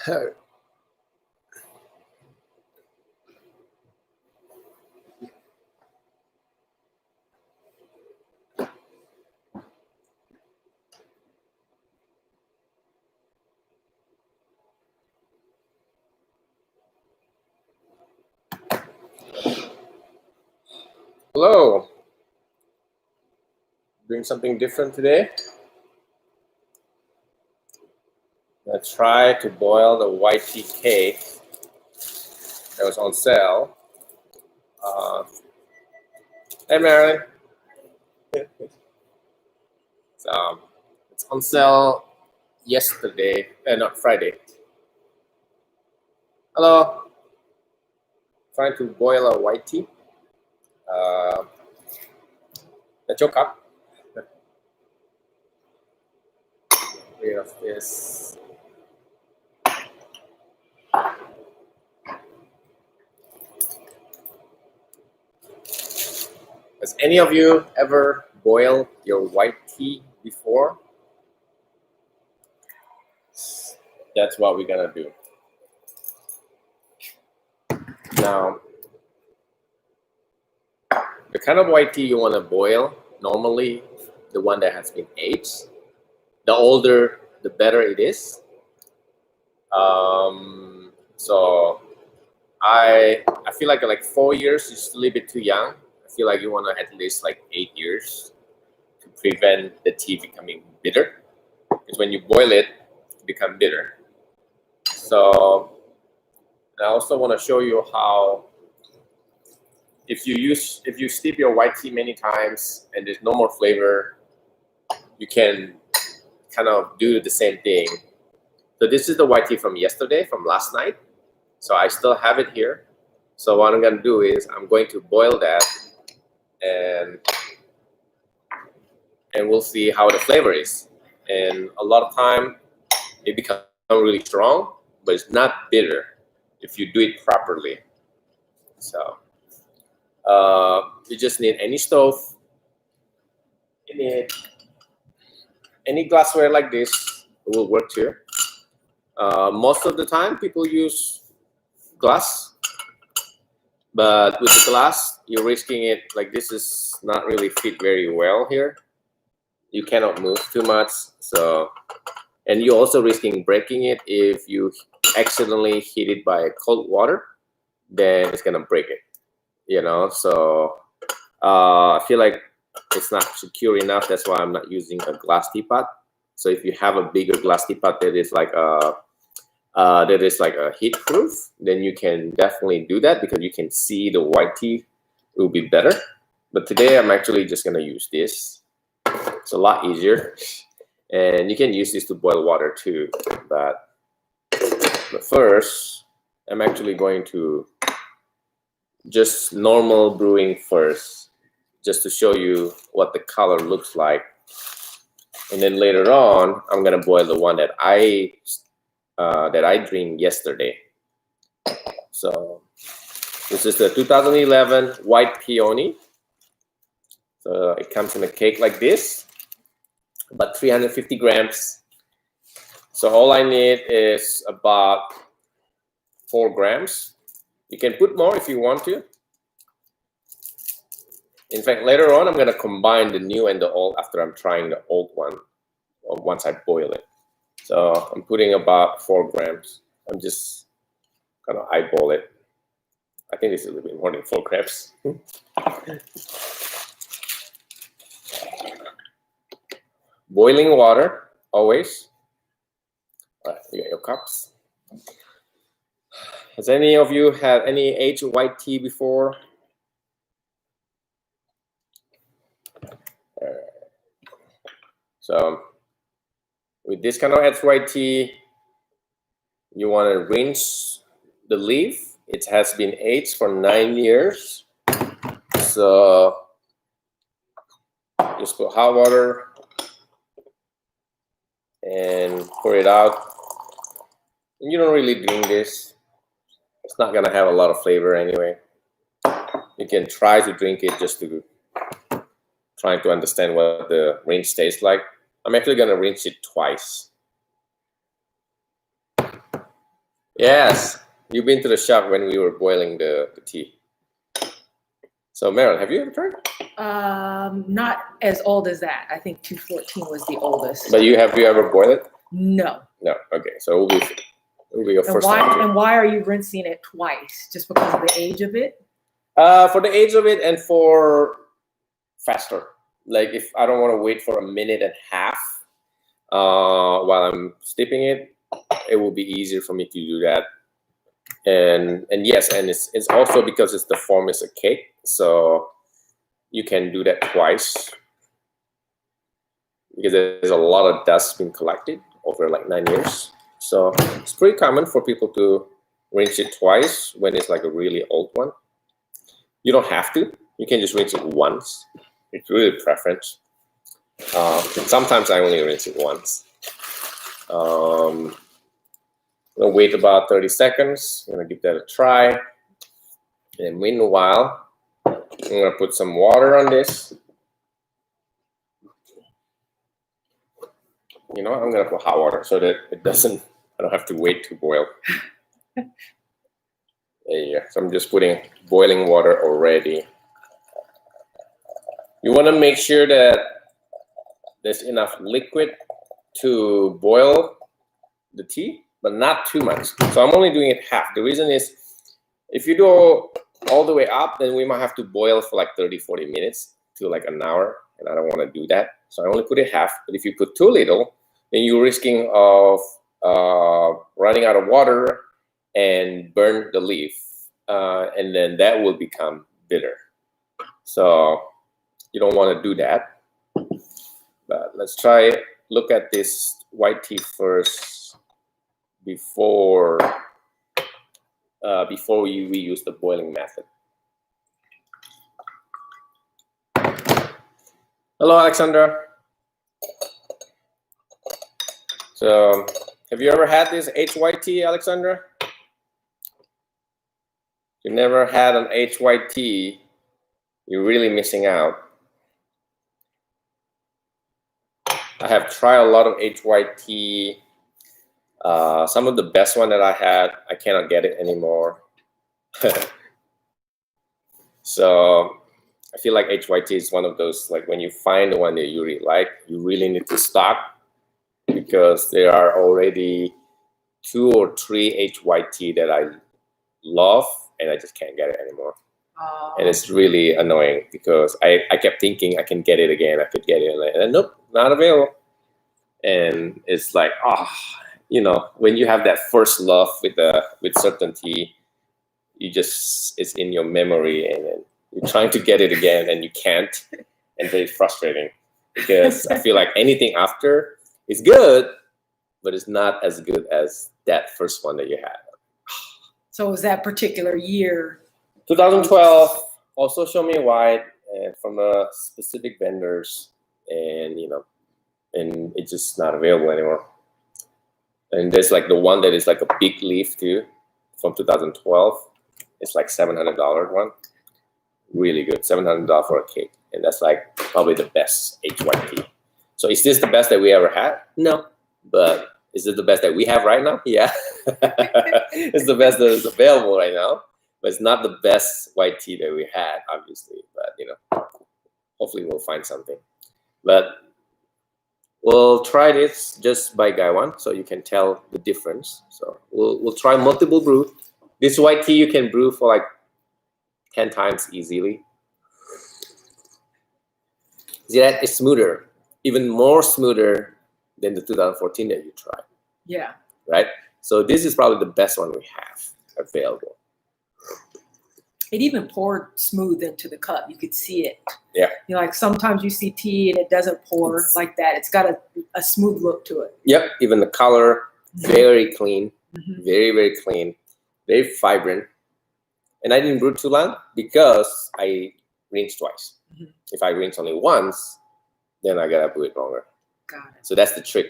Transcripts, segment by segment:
Hello. Doing something different today. Let's try to boil the white tea cake that was on sale. Hey, Marilyn. It's on sale yesterday, not Friday. Hello. Trying to boil a white tea. Let's choke up. Rid of this. Has any of you ever boiled your white tea before? That's what we're gonna do. Now, the kind of white tea you want to boil, normally the one that has been aged. The older, the better it is. So I feel like 4 years is a little bit too young. I feel like you want to at least 8 years to prevent the tea becoming bitter. Because when you boil it, it becomes bitter. So I also want to show you how if you steep your white tea many times and there's no more flavor, you can kind of do the same thing. So this is the white tea from yesterday, from last night. So I still have it here. So what I'm going to do is I'm going to boil that and we'll see how the flavor is. And a lot of time it becomes really strong, but it's not bitter if you do it properly. So you just need any stove, you need any glassware like this. It will work too. Most of the time people use glass, but with the glass you're risking it, this is not really fit very well here. You cannot move too much, so, and you're also risking breaking it. If you accidentally heat it by cold water, then it's gonna break it, so I feel like it's not secure enough. That's why I'm not using a glass teapot. So if you have a bigger glass teapot that is like a heat proof, then you can definitely do that because you can see the white tea. It will be better. But today I'm actually just gonna use this. It's a lot easier, and you can use this to boil water too. But first, I'm actually going to just normal brewing first, just to show you what the color looks like. And then later on, I'm gonna boil the one that I drank yesterday. So this is the 2011 white peony. So it comes in a cake like this, about 350 grams. So all I need is about 4 grams. You can put more if you want to. In fact, later on, I'm going to combine the new and the old after I'm trying the old one, or once I boil it. So I'm putting about 4 grams. I'm just going to eyeball it. I think it's a little bit more than 4 grams. Boiling water, always. All right, you got your cups. Has any of you had any aged white tea before? So with this kind of aged white tea, you want to rinse the leaf. It has been aged for 9 years. So just put hot water and pour it out. And you don't really drink this. It's not gonna have a lot of flavor anyway. You can try to drink it just to trying to understand what the rinse tastes like. I'm actually gonna rinse it twice. Yes, you've been to the shop when we were boiling the tea. So Meryl, have you ever tried? Not as old as that. I think 214 was the oldest. But have you ever boiled it? No. No. Okay, so it will be your And first why? time. And why are you rinsing it twice? Just because of the age of it? For the age of it and for faster. Like if I don't want to wait for a minute and a half while I'm steeping it, it will be easier for me to do that. And yes, and it's also because the form is a cake, so you can do that twice because there's a lot of dust being collected over like 9 years. So it's pretty common for people to rinse it twice when it's like a really old one. You don't have to. You can just rinse it once. It's really preference. Sometimes I only rinse it once. I'm gonna wait about 30 seconds. I'm gonna give that a try. And meanwhile, I'm gonna put some water on this. You know, I'm gonna put hot water so that I don't have to wait to boil. There you go. So I'm just putting boiling water already. You wanna make sure that there's enough liquid to boil the tea, but not too much. So I'm only doing it half. The reason is if you do all the way up, then we might have to boil for like 30-40 minutes to like an hour, and I don't want to do that. So I only put it half. But if you put too little, then you're risking of running out of water and burn the leaf, and then that will become bitter. So you don't want to do that. But let's try look at this white tea first before we use the boiling method. Hello, Alexandra. So, have you ever had this HYT, Alexandra? If you never had an HYT, you're really missing out. I have tried a lot of HYT. Some of the best one that I had, I cannot get it anymore. So I feel like HYT is one of those, like when you find the one that you really like, you really need to stock because there are already 2 or 3 HYT that I love and I just can't get it anymore. And it's really annoying because I kept thinking I can get it again, I could get it, and nope, not available. And it's like, you know, when you have that first love with certain tea, it's in your memory, and then you're trying to get it again and you can't, and very frustrating because I feel like anything after is good, but it's not as good as that first one that you had. So was that particular year? 2012, also Show Me White, and from specific vendors, and you know, and it's just not available anymore. And there's like the one that is like a big leaf too, from 2012. It's like $700 one, really good, $700 for a cake, and that's like probably the best HYT. So is this the best that we ever had? No, but is it the best that we have right now? Yeah, it's the best that is available right now. But it's not the best white tea that we had, obviously. But you know, hopefully we'll find something. But we'll try this just by Gaiwan, so you can tell the difference. So we'll try multiple brew. This white tea you can brew for like 10 times easily. See that? It's smoother, even more smoother than the 2014 that you tried. Yeah. Right? So this is probably the best one we have available. It even poured smooth into the cup. You could see it. Yeah. You know, like sometimes you see tea and it doesn't pour like that. It's got a smooth look to it. Yep. Even the color, very clean, very, very clean, very vibrant. And I didn't brew too long because I rinsed twice. If I rinse only once, then I gotta brew it longer. Got it. So that's the trick.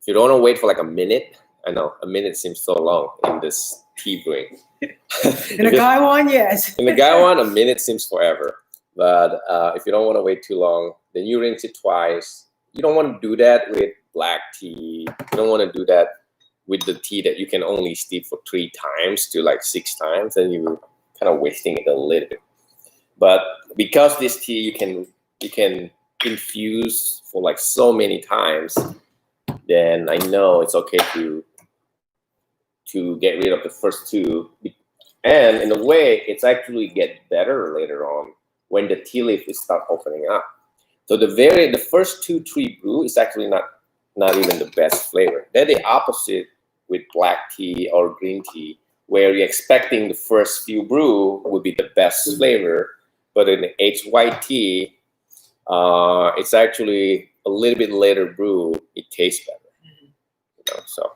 If you don't want to wait for like a minute, I know a minute seems so long in this tea brewing. In a Gaiwan, yes. In the Gaiwan, a minute seems forever. But if you don't want to wait too long, then you rinse it twice. You don't want to do that with black tea. You don't want to do that with the tea that you can only steep for 3 times to like 6 times, then you're kind of wasting it a little bit. But because this tea you can infuse for like so many times, then I know it's okay to get rid of the first 2. And in a way, it's actually get better later on when the tea leaf is start opening up. So the first 2-3 brew is actually not even the best flavor. They're the opposite with black tea or green tea, where you're expecting the first few brew would be the best flavor, but in the aged white tea, it's actually a little bit later brew. It tastes better, you know. So.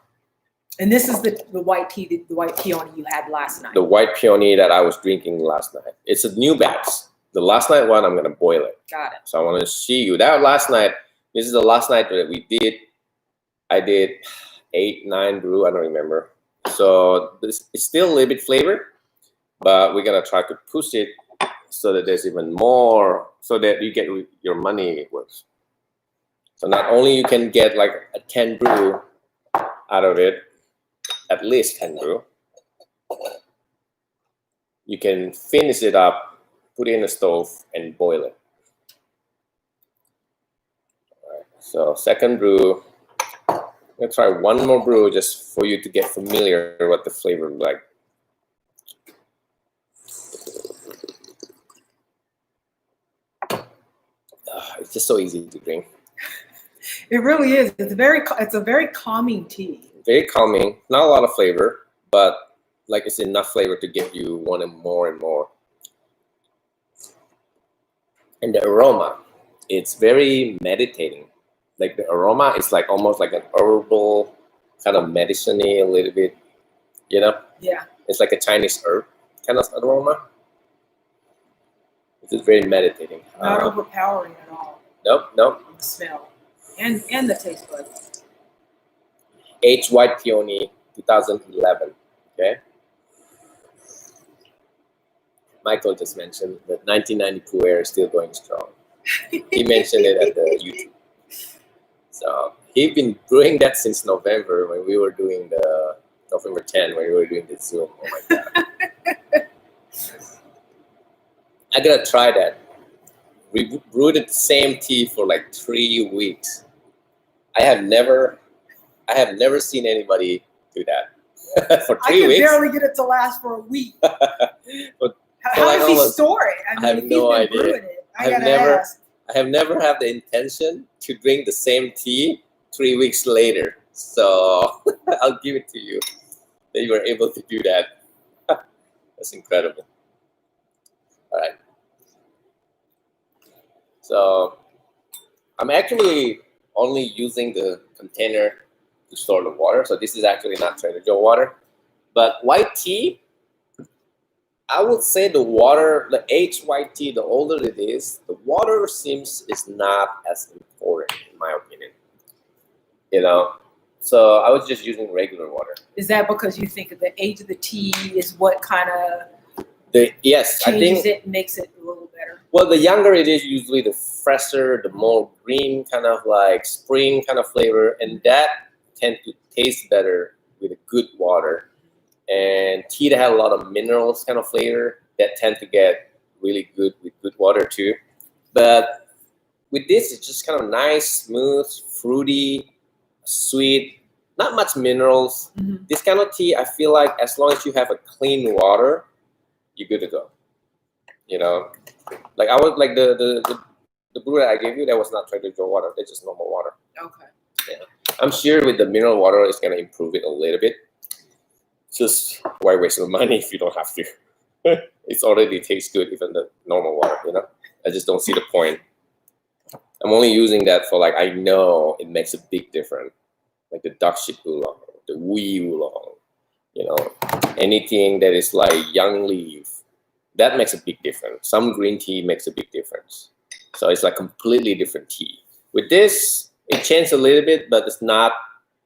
And this is the white tea, the white peony you had last night. The white peony that I was drinking last night. It's a new batch. The last night one, I'm gonna boil it. Got it. So I want to see you that last night. This is the last night that we did. I did 8, 9 brew. I don't remember. So this is still a little bit flavored, but we're gonna try to push it so that there's even more, so that you get your money worth. So not only you can get like a 10 brew out of it, at least 10 brew. You can finish it up, put it in the stove, and boil it. All right, so second brew. I'm gonna try one more brew just for you to get familiar with what the flavor is like. It's just so easy to drink. It really is. It's a very calming tea. Very calming, not a lot of flavor, but like it's enough flavor to get you wanting more and more. And the aroma, it's very meditating. Like the aroma is like almost like an herbal kind of medicine-y a little bit, you know? Yeah. It's like a Chinese herb kind of aroma. It's just very meditating. Not overpowering at all. Nope. The smell and the taste buds. Aged white peony, 2011. Okay. Michael just mentioned that 1990 Pu'er is still going strong. He mentioned it at the YouTube. So he's been brewing that since November when we were doing the November 10 when we were doing the Zoom. Oh my god! I gotta try that. We brewed the same tea for like 3 weeks. I have never seen anybody do that for 3 I can weeks. barely get it to last for a week. But How does he store it? I mean, have if he's no been idea. brewing it, I I've gotta never- ask. I have never had the intention to drink the same tea 3 weeks later. So I'll give it to you that you were able to do that. That's incredible. All right. So I'm actually only using the container to store the water. So this is actually not Trader Joe water. But white tea, I would say the water, the aged white tea, the older it is, the water is not as important in my opinion. You know, so I was just using regular water. Is that because you think the age of the tea is what kind of Yes, I changes think. it, makes it a little better? Well, the younger it is, usually the fresher, the more green kind of like spring kind of flavor, and that tend to taste better with a good water. And tea that has a lot of minerals kind of flavor that tend to get really good with good water too. But with this, it's just kind of nice, smooth, fruity, sweet, not much minerals. Mhm. This kind of tea, I feel like as long as you have a clean water, you're good to go. You know, like I was like the brew that I gave you, that was not Trader Joe water. That's just normal water. Okay. I'm sure with the mineral water, it's gonna improve it a little bit. Just why waste the money if you don't have to? It's already tastes good, even the normal water. You know, I just don't see the point. I'm only using that for like I know it makes a big difference, like the duck shit oolong, the wee oolong. You know, anything that is like young leaf, that makes a big difference. Some green tea makes a big difference. So it's like completely different tea. With this, it changed a little bit, but it's not.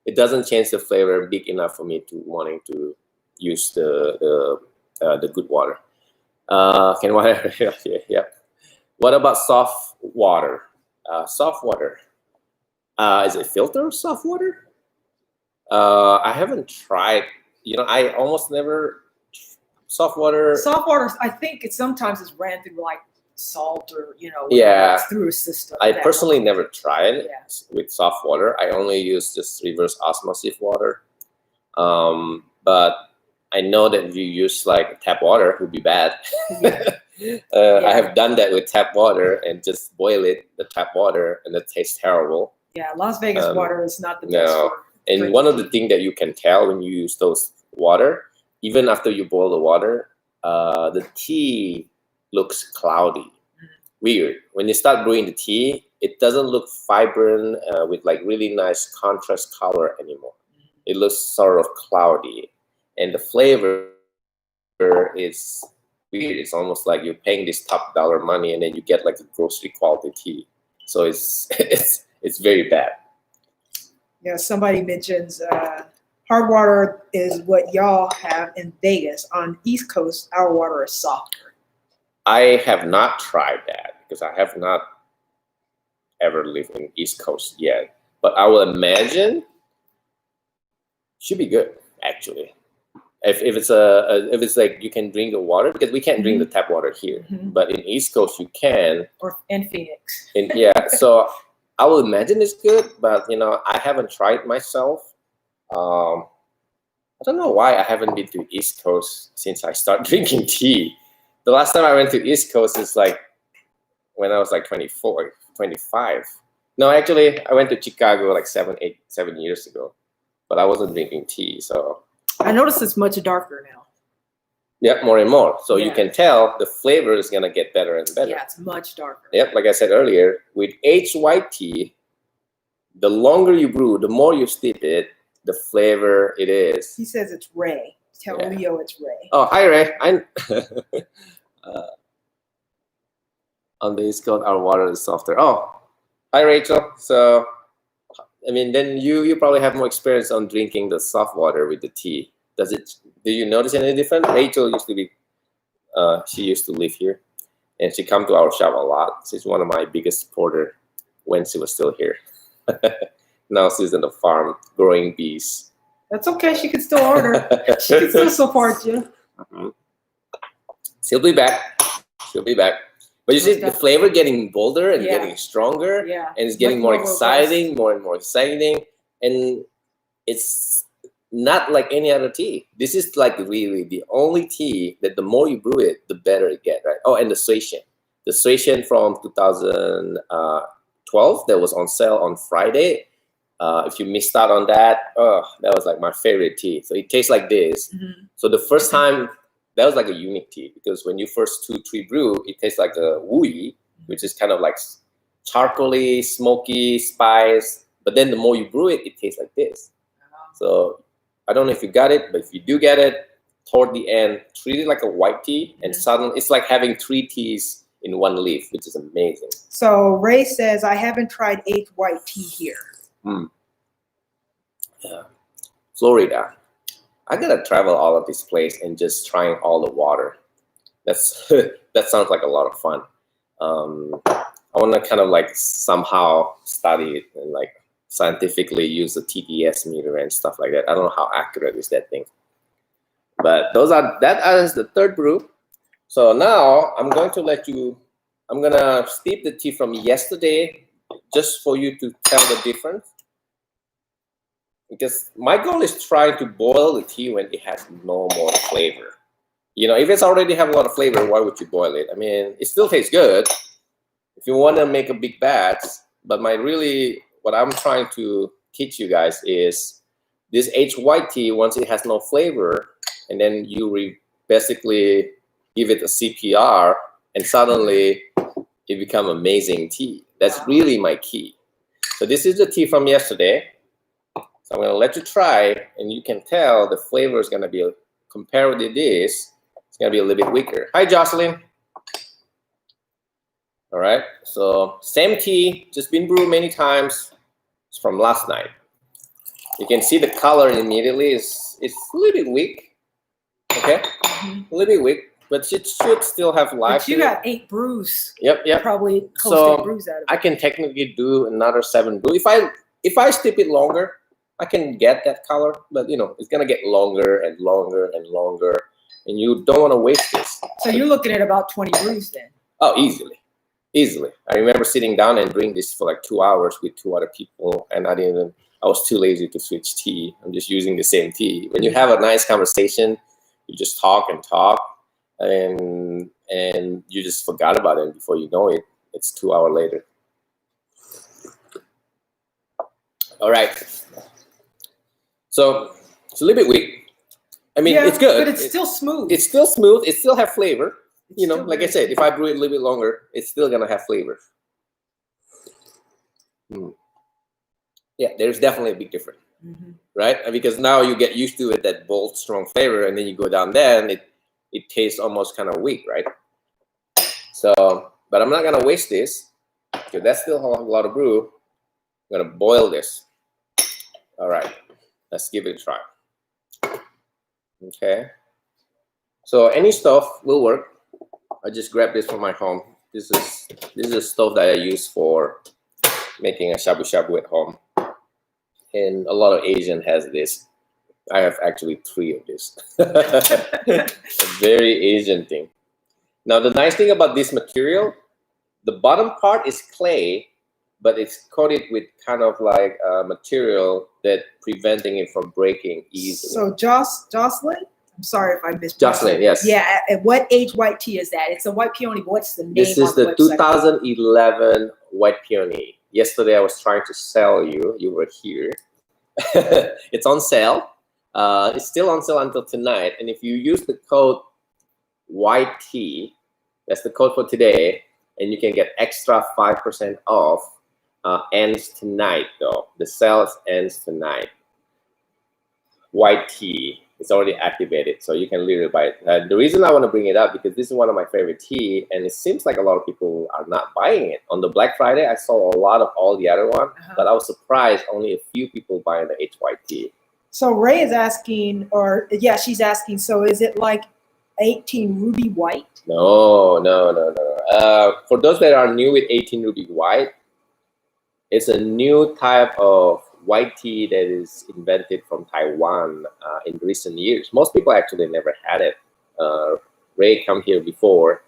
It doesn't change the flavor big enough for me to wanting to use the good water. Can water? Yeah. What about soft water? Soft water. Is it filtered soft water? I haven't tried. I almost never soft water. Salt water, I think it sometimes is ran through like salt or Yeah. it's through a system. I that personally way. never tried it Yeah. with soft water. I only use just reverse osmosis water. But I know that if you use like tap water, it would be bad. Yeah. I have done that with tap water and just boil it, the tap water, and it tastes terrible. Yeah, Las Vegas water is not the best. No. For And drinking one of the tea. things that you can tell when you use those water, even after you boil the water, the tea looks cloudy. Weird. When you start brewing the tea, it doesn't look vibrant with like really nice contrast color anymore. It looks sort of cloudy, and the flavor is weird. It's almost like you're paying this top dollar money, and then you get like a grocery quality tea. So it's it's very bad. Yeah, somebody mentions hard water is what y'all have in Vegas. On East Coast, our water is softer. I have not tried that because I have not ever lived in East Coast yet. But I will imagine should be good actually. If it's like you can drink the water, because we can't drink the tap water here, Mhm. but in East Coast you can. In Phoenix. And yeah, so I will imagine it's good, but I haven't tried myself. I don't know why I haven't been to East Coast since I started drinking tea. The last time I went to East Coast is like when I was like 24, 25. No, actually, I went to Chicago like 7 years ago, but I wasn't drinking tea. So I noticed it's much darker now. yeah, more and more. So you Yeah. can tell the flavor is gonna get better and better. Yeah, it's much darker. Yep, like I said earlier, with aged white tea, the longer you brew, the more you steep it, the flavor it is. He says it's Ray. Tell Yeah. Leo it's Ray. Oh, hi Ray. On the East Coast, our water is softer. Oh, hi Rachel. So, I mean, then you probably have more experience on drinking the soft water with the tea. Do you notice any difference? Rachel used to be, she used to live here, and she come to our shop a lot. She's one of my biggest supporter when she was still here. Now she's in the farm growing bees. That's okay. She can still order. She can still support you. Mhm. She'll be back. She'll be back. But you see the flavor getting bolder and Yeah. getting stronger, Yeah. and it's getting Much more more robust. exciting, more and more exciting, and it's not like any other tea. This is like really the only tea that the more you brew it, the better it get, right? Oh, and the Suishan from 2012 that was on sale on Friday. If you missed out on that, that was like my favorite tea. So it tastes like this. Mhm. So the first time, that was like a unique tea, because when you first 2-3 brew, it tastes like a wui, which is kind of like charcoaly, smoky, spice. But then the more you brew it, it tastes like this. So I don't know if you got it, but if you do get it, toward the end, treat it like a white tea, and suddenly it's like having 3 teas in one leaf, which is amazing. So Ray says, I haven't tried aged white tea here. Yeah, Florida. I gotta travel all of this place and just trying all the water. That's that sounds like a lot of fun. I want to kind of like somehow study it and like scientifically use the TDS meter and stuff like that. I don't know how accurate is that thing, but that is the third brew. So now I'm going to I'm gonna steep the tea from yesterday just for you to tell the difference. Because my goal is trying to boil the tea when it has no more flavor. If it's already have a lot of flavor, why would you boil it? I mean, it still tastes good if you want to make a big batch. But what I'm trying to teach you guys is this aged white tea, once it has no flavor, and then you basically give it a CPR, and suddenly it become amazing tea. That's really my key. So this is the tea from yesterday. So I'm going to let you try, and you can tell the flavor is going to be, compared with this, it's going to be a little bit weaker. Hi, Jocelyn. All right, so same tea, just been brewed many times. It's from last night. You can see the color immediately. It's a little bit weak, okay? A little bit weak, but it should still have life. But you got 8 brews. Yep. Probably close to 8 brews out of it. I can technically do another 7 brew. If I steep it longer, I can get that color, but it's gonna get longer and longer and longer, and you don't want to waste this. So you're looking at about 20 brews then. Oh, easily. I remember sitting down and doing this for like 2 hours with 2 other people, and I was too lazy to switch tea. I'm just using the same tea. When you have a nice conversation, you just talk and talk, and you just forgot about it. Before you know it, it's 2 hours later. All right. So it's a little bit weak. I mean, Yeah, it's good. but it's still smooth. It's still smooth. It still have flavor. It's still Like I very said, if I brew it a little bit longer, it's still gonna have flavor. Yeah, there's definitely a big difference, right? Because now you get used to it, that bold, strong flavor, and then you go down there, and it tastes almost kind of weak, right? So, but I'm not gonna waste this because that's still a lot of brew. I'm gonna boil this. All right, let's give it a try. Okay. So any stove will work. I just grabbed this from my home. This is a stove that I use for making a shabu shabu at home, and a lot of Asian has this. I have actually 3 of this. A very Asian thing. Now the nice thing about this material, the bottom part is clay, but it's coated with kind of like a material that preventing it from breaking easily. So Jocelyn, I'm sorry if I mispronounced. Jocelyn, yes. Yeah, and what age white tea is that? It's a white peony, but what's the name? This is on the the website? 2011 White Peony. Yesterday I was trying to sell you. You were here. It's on sale. It's still on sale until tonight. And if you use the code YT, that's the code for today, and you can get extra 5% off. Ends tonight though. The sales ends tonight. YT. It's already activated, so you can literally buy it. The reason I want to bring it up because this is one of my favorite tea, and it seems like a lot of people are not buying it. On the Black Friday, I saw a lot of all the other one, but I was surprised only a few people buying the HYT. So Ray is asking, she's asking, so is it like 18 Ruby White? No. For those that are new with 18 Ruby White, it's a new type of white tea that is invented from Taiwan in recent years. Most people actually never had it. Ray come here before,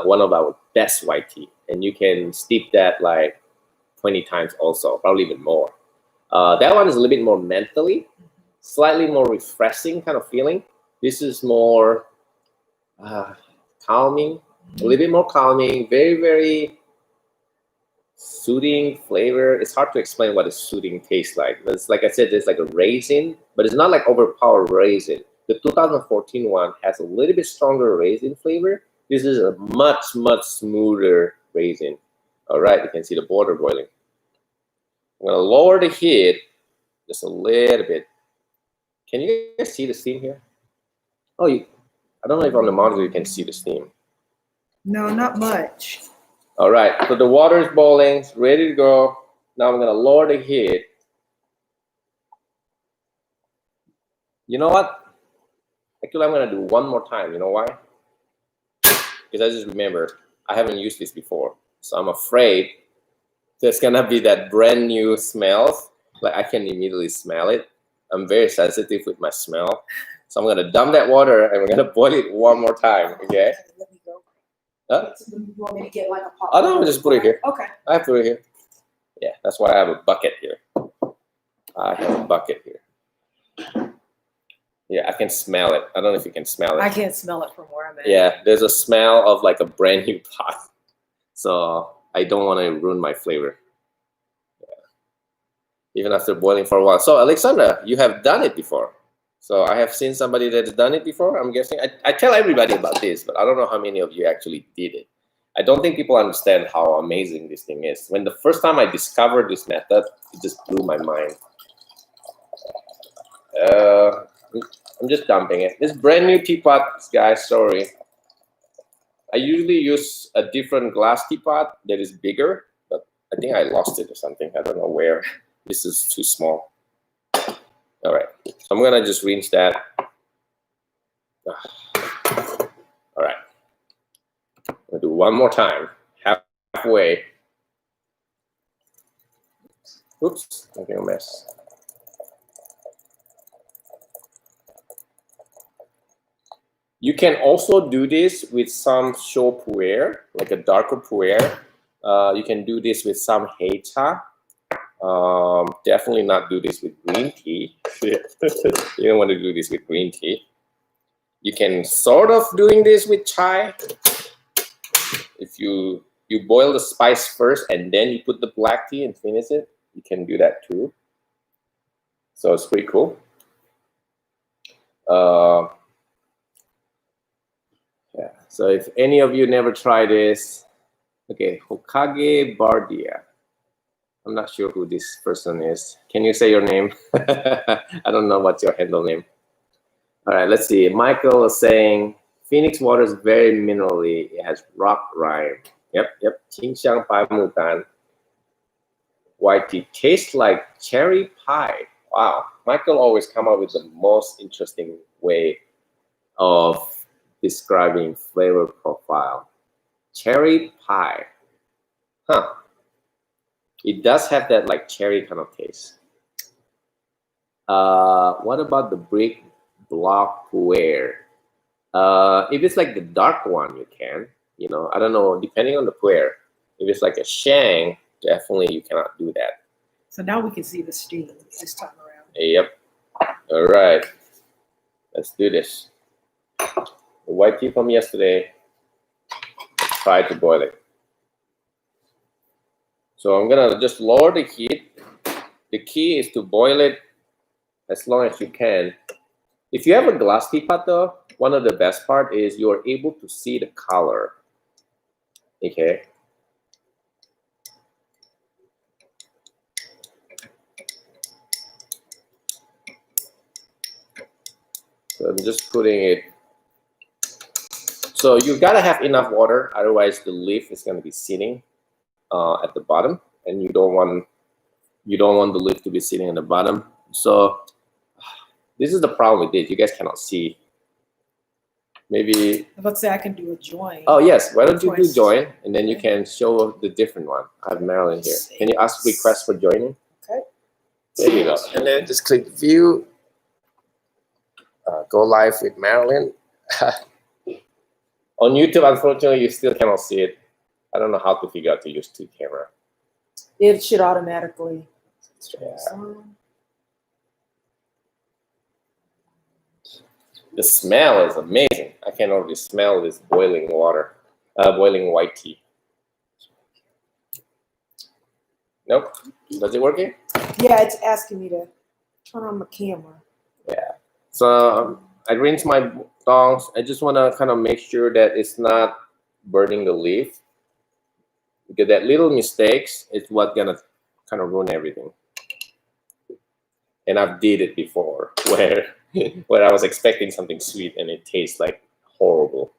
one of our best white tea, and you can steep that like 20 times also, probably even more. That one is a little bit more mentally, slightly more refreshing kind of feeling. This is more calming, a little bit more calming, very, very soothing flavor. It's hard to explain what a soothing tastes like. It's like I said, there's like a raisin, but it's not like overpowered raisin. The 2014 one has a little bit stronger raisin flavor. This is a much, much smoother raisin. All right, you can see the border boiling. I'm gonna lower the heat just a little bit. Can you guys see the steam here? Oh, I don't know if on the monitor you can see the steam. No, not much. All right, so the water is boiling, it's ready to go. Now I'm gonna lower the heat. You know what? Actually, I'm gonna do one more time. You know why? Because I just remember I haven't used this before, so I'm afraid there's gonna be that brand new smell. Like I can immediately smell it. I'm very sensitive with my smell, so I'm gonna dump that water and we're gonna boil it one more time. Okay? Let me go. Huh? You want me to get like a pot? Oh no, just put it here. Okay. I put it here. Yeah, that's why I have a bucket here. I have a bucket here. Yeah, I can smell it. I don't know if you can smell it. I can't smell it from where I'm at. Yeah, there's a smell of like a brand new pot. So I don't want to ruin my flavor. Yeah. Even after boiling for a while. So Alexandra, you have done it before. So I have seen somebody that's done it before, I'm guessing. I tell everybody about this, but I don't know how many of you actually did it. I don't think people understand how amazing this thing is. When the first time I discovered this method, it just blew my mind. I'm just dumping it. This brand new teapot, guys, sorry. I usually use a different glass teapot that is bigger, but I think I lost it or something. I don't know where. This is too small. All right, so I'm gonna just rinse that. All right, I'm gonna do one more time, halfway. Oops, making a mess. You can also do this with some show pu'er, like a darker pu'er. You can do this with some heicha. Definitely not do this with green tea. You don't want to do this with green tea. You can sort of doing this with chai. If you boil the spice first and then you put the black tea and finish it, you can do that too. So it's pretty cool. Yeah. So if any of you never tried this, okay, Hokage Bardia. I'm not sure who this person is. Can you say your name? I don't know what's your handle name. All right, let's see. Michael is saying Phoenix water is very minerally. It has rock rind. Yep. Qingxiang Pai Mutan. White tea tastes like cherry pie. Wow. Michael always come up with the most interesting way of describing flavor profile. Cherry pie. Huh. It does have that like cherry kind of taste. What about the brick block pu'er? If it's like the dark one, you can. You know, I don't know, depending on the pu'er. If it's like a shang, definitely you cannot do that. So now we can see the steam this time around. Yep. All right. Let's do this. The white tea from yesterday. Try to boil it. So I'm gonna just lower the heat. The key is to boil it as long as you can. If you have a glass teapot though, one of the best part is you're able to see the color. Okay. So I'm just putting it. So you gotta have enough water, otherwise the leaf is gonna be sitting at the bottom, and you don't want the leaf to be sitting at the bottom. So this is the problem with this. You guys cannot see. Maybe. Let's say I can do a join. Oh yes. Why don't you do Twice. join, and then you can show the different one. I have Marilyn here. Can you ask request for joining? Okay. There you go. And then just click view. Go live with Marilyn. On YouTube, unfortunately, you still cannot see it. I don't know how to figure out to use two camera. It should automatically. Yeah. The smell is amazing. I can already smell this boiling water, boiling white tea. Nope. Does it working? Yeah, it's asking me to turn on my camera. Yeah. So I rinse my tongs. I just want to kind of make sure that it's not burning the leaf, because that little mistakes is what gonna kind of ruin everything. And I've did it before where I was expecting something sweet and it tastes like horrible.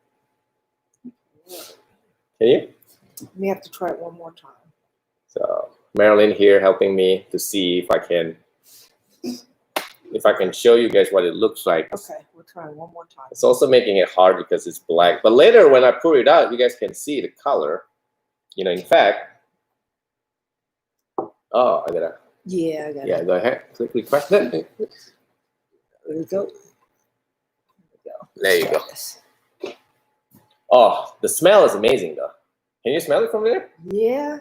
Can you? We have to try it one more time. So Marilyn here helping me to see if I can show you guys what it looks like. Okay, we're trying one more time. It's also making it hard because it's black. But later when I pour it out, you guys can see the color. You know, in fact, oh, I gotta. Yeah, I got Yeah, it. go ahead. Click request it. There we go. There you go. Oh, the smell is amazing though. Can you smell it from there? Yeah,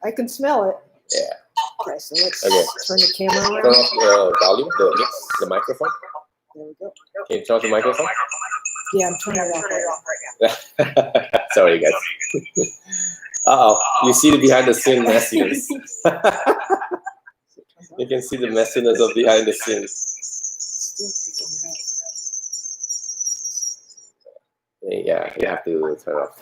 I can smell it. Yeah. Okay, so let's Okay. turn the camera Turn around. off the volume, the microphone. There we go. Can you turn off the microphone? Yeah, I'm turning it off right now. Sorry, guys. Uh-oh. You see the behind the scene messiness. You can see the messiness of behind the scenes. Still picking it Yeah, you have to turn off.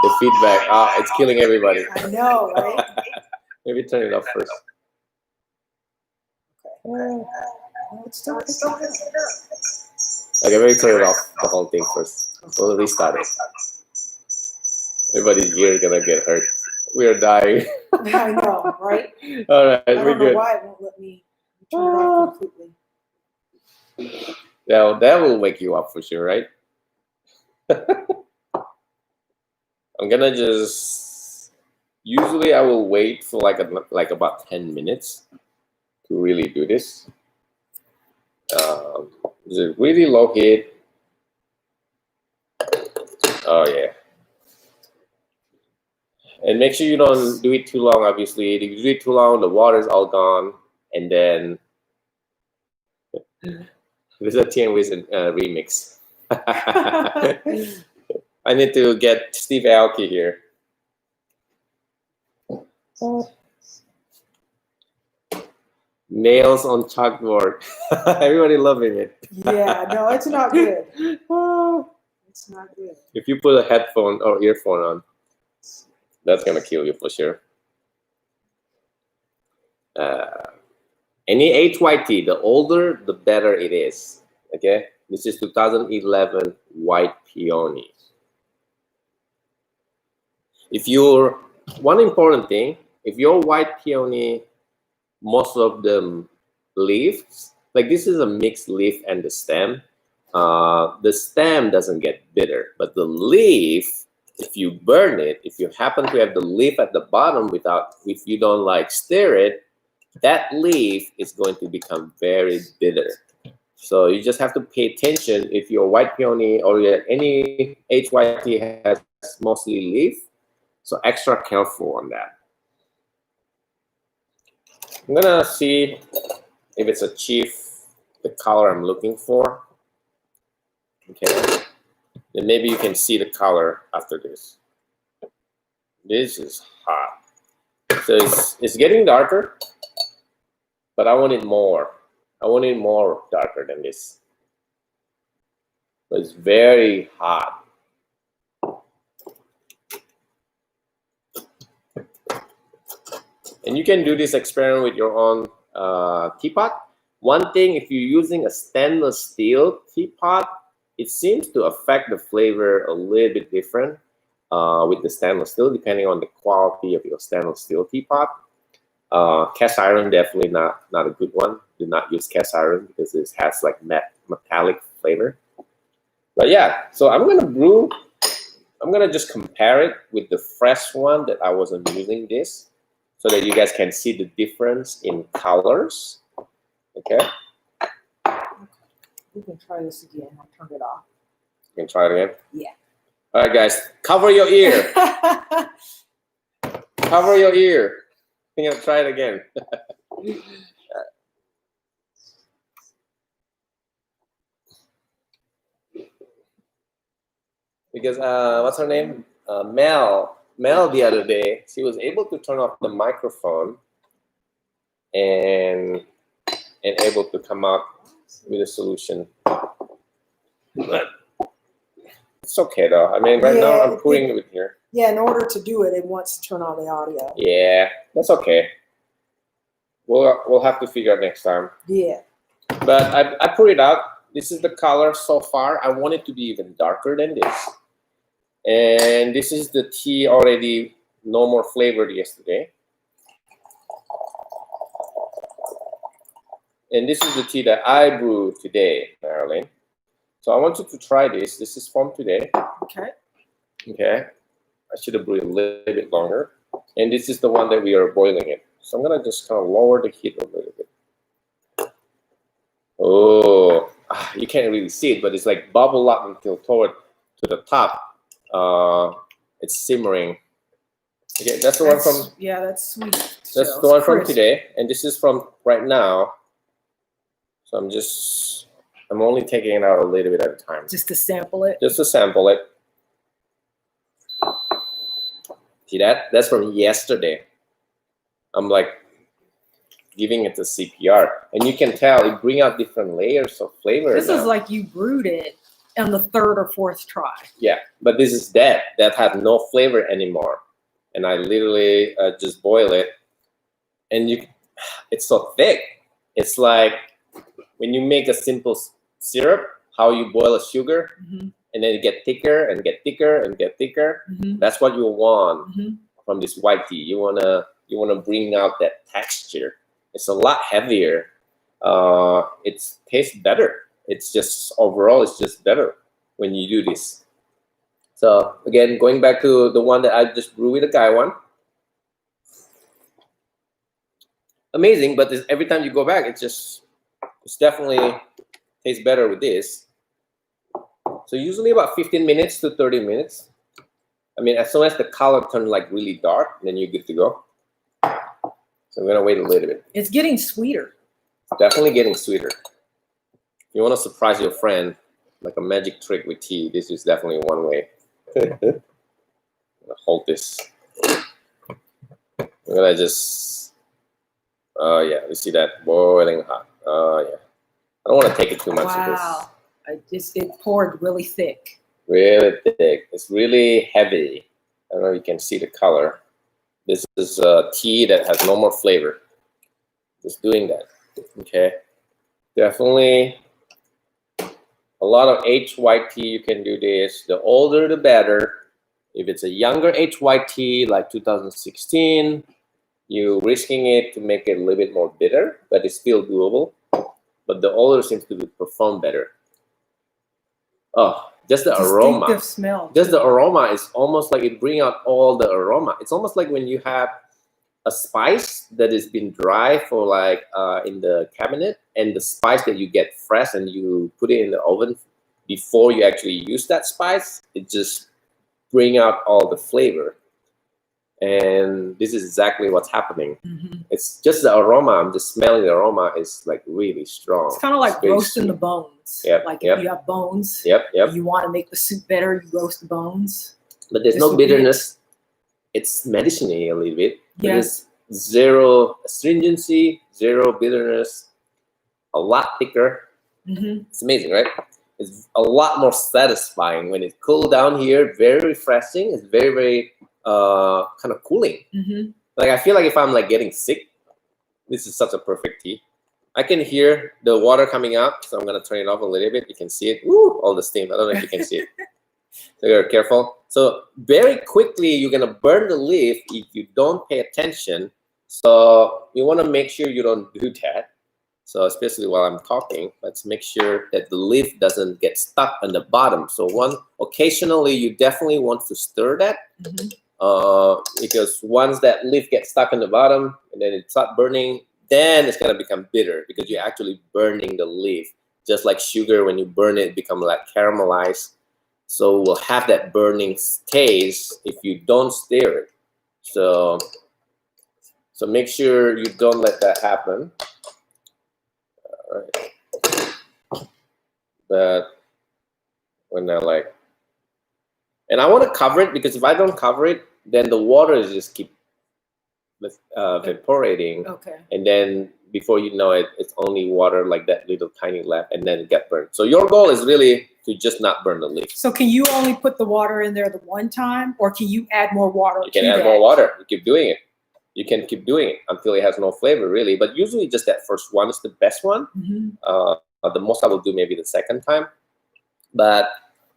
The feedback, it's killing everybody. up. I know, right? Maybe turn it off first. It's still picking it up. Okay, maybe turn it off, the whole thing first. We'll restart it. Everybody's ear gonna get hurt. We are dying. I know, right? All right, I we're don't know good. why it won't let me turn it off completely. Yeah, that will wake you up for sure, right? I'm gonna just. Usually, I will wait for like about 10 minutes to really do this. Is it really low heat? Oh yeah. And make sure you don't do it too long, obviously. If you do it too long, the water's all gone. And then this is a Tien Wiz remix. I need to get Steve Aoki here. Nails on chalkboard. Everybody loving it. Yeah, no, it's not good. It's not good. If you put a headphone or earphone on, that's gonna kill you for sure. Any HYT, the older, the better it is. Okay, this is 2011 white peony. If you're, one important thing, if your white peony, most of them leaves, like this is a mixed leaf and the stem. The stem doesn't get bitter, but the leaf, if you burn it, if you happen to have the leaf at the bottom if you don't like stir it, that leaf is going to become very bitter. So you just have to pay attention if your white peony or any HYT has mostly leaf. So extra careful on that. I'm gonna see if it's achieved the color I'm looking for. Okay, then maybe you can see the color after this. This is hot. So it's getting darker, but I want it more. I want it more darker than this. But it's very hot. And you can do this experiment with your own teapot. One thing, if you're using a stainless steel teapot, it seems to affect the flavor a little bit different with the stainless steel, depending on the quality of your stainless steel teapot. Cast iron, definitely not a good one. Do not use cast iron because it has like metallic flavor. But yeah, so I'm gonna just compare it with the fresh one that I wasn't using this, so that you guys can see the difference in colors. Okay. We can try this again. I turned it off. You can try it again. Yeah. All right, guys, cover your ear. Cover your ear. You know, try it again. Because what's her name? Mel the other day, she was able to turn off the microphone and able to come up with a solution. But it's okay though. I mean, right now I'm putting it here. Yeah, in order to do it, it wants to turn on the audio. Yeah, that's okay. We'll have to figure out next time. Yeah. But I put it out. This is the color so far. I want it to be even darker than this. And this is the tea already no more flavored yesterday. And this is the tea that I brewed today, Marilyn. So I want you to try this. This is from today. Okay. Okay. I should have brewed a little bit longer. And this is the one that we are boiling it. So I'm gonna just kind of lower the heat a little bit. Oh, you can't really see it, but it's like bubble up until toward to the top. It's simmering. Okay, that's the one from. Yeah, that's sweet. That's the one from today, and this is from right now. So I'm only taking it out a little bit at a time. Just to sample it. Just to sample it. See that? That's from yesterday. I'm like giving it the CPR, and you can tell it bring out different layers of flavor. This now. is like you brewed it on the third or fourth try. Yeah, but this is that had no flavor anymore, and I literally just boil it, and it's so thick. It's like when you make a simple syrup, how you boil a sugar, Mm-hmm. and then it get thicker and get thicker and get thicker. Mm-hmm. That's what you want Mm-hmm. from this white tea. You wanna bring out that texture. It's a lot heavier. It tastes better. It's just overall, it's just better when you do this. So again, going back to the one that I just brewed with the guy one. Amazing, but every time you go back, it's definitely tastes better with this. So usually about 15 minutes to 30 minutes. I mean, as soon as the color turns like really dark, then you're good to go. So I'm gonna wait a little bit. It's getting sweeter. Definitely getting sweeter. If you want to surprise your friend, like a magic trick with tea, this is definitely one way. I'm gonna hold this. I'm gonna just, yeah, you see that boiling hot. Yeah. I don't want to take it too much of Wow. It poured really thick. this. Really thick. It's really heavy. I don't know if you can see the color. This is tea that has no more flavor. Just doing that. Okay. Definitely a lot of aged white tea, you can do this. The older, the better. If it's a younger aged white tea, like 2016, you're risking it to make it a little bit more bitter, but it's still doable. But the older seems to perform better. Oh, just the aroma. Distinctive smell. Just the aroma is almost like it brings out all the aroma. It's almost like when you have a spice that has been dry for like in the cabinet, and the spice that you get fresh and you put it in the oven before you actually use that spice, it just bring out all the flavor. And this is exactly what's happening. Mm-hmm. It's just the aroma. I'm just smelling the aroma is like really strong. It's kind of like very roasting sweet. the bones. Yep, Like yep. if you have bones, Yep. you want to make the soup better, you roast the bones. But there's This no would be it. bitterness. It's mediciney a little bit. Yes. There's zero astringency, zero bitterness, a lot thicker. Mm-hmm. It's amazing, right? It's a lot more satisfying when it cooled down here. Very refreshing. It's very, very kind of cooling. Mm-hmm. Like I feel like if I'm like getting sick, this is such a perfect tea. I can hear the water coming out, so I'm gonna turn it off a little bit. You can see it. Woo, all the steam. I don't know if you can see it. So you're careful. So very quickly, you're gonna burn the leaf if you don't pay attention. So you want to make sure you don't do that. So especially while I'm talking, let's make sure that the leaf doesn't get stuck on the bottom. So occasionally you definitely want to stir that. Mm-hmm. Because once that leaf gets stuck on the bottom and then it starts burning, then it's gonna become bitter because you're actually burning the leaf. Just like sugar, when you burn it, it becomes like caramelized. So we'll have that burning taste if you don't stir it. So make sure you don't let that happen. All right. But when I like, and I want to cover it because if I don't cover it, then the water is just keep evaporating. Okay. And then before you know it, it's only water like that little tiny left, and then it get burned. So your goal is really to just not burn the leaf. So can you only put the water in there the one time, or can you add more water? You can to add that? more water. You keep doing it. You can keep doing it until it has no flavor, really. But usually just that first one is the best one. Mm-hmm. The most I will do maybe the second time.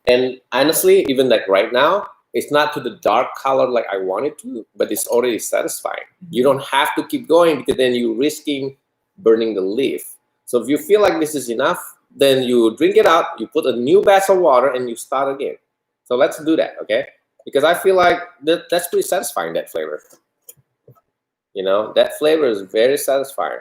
And honestly, even like right now, it's not to the dark color like I want it to, but it's already satisfying. Mm-hmm. You don't have to keep going because then you're risking burning the leaf. So if you feel like this is enough, then you drink it out, you put a new batch of water, and you start again. So let's do that, okay? Because I feel like that's pretty satisfying, that flavor. You know, that flavor is very satisfying.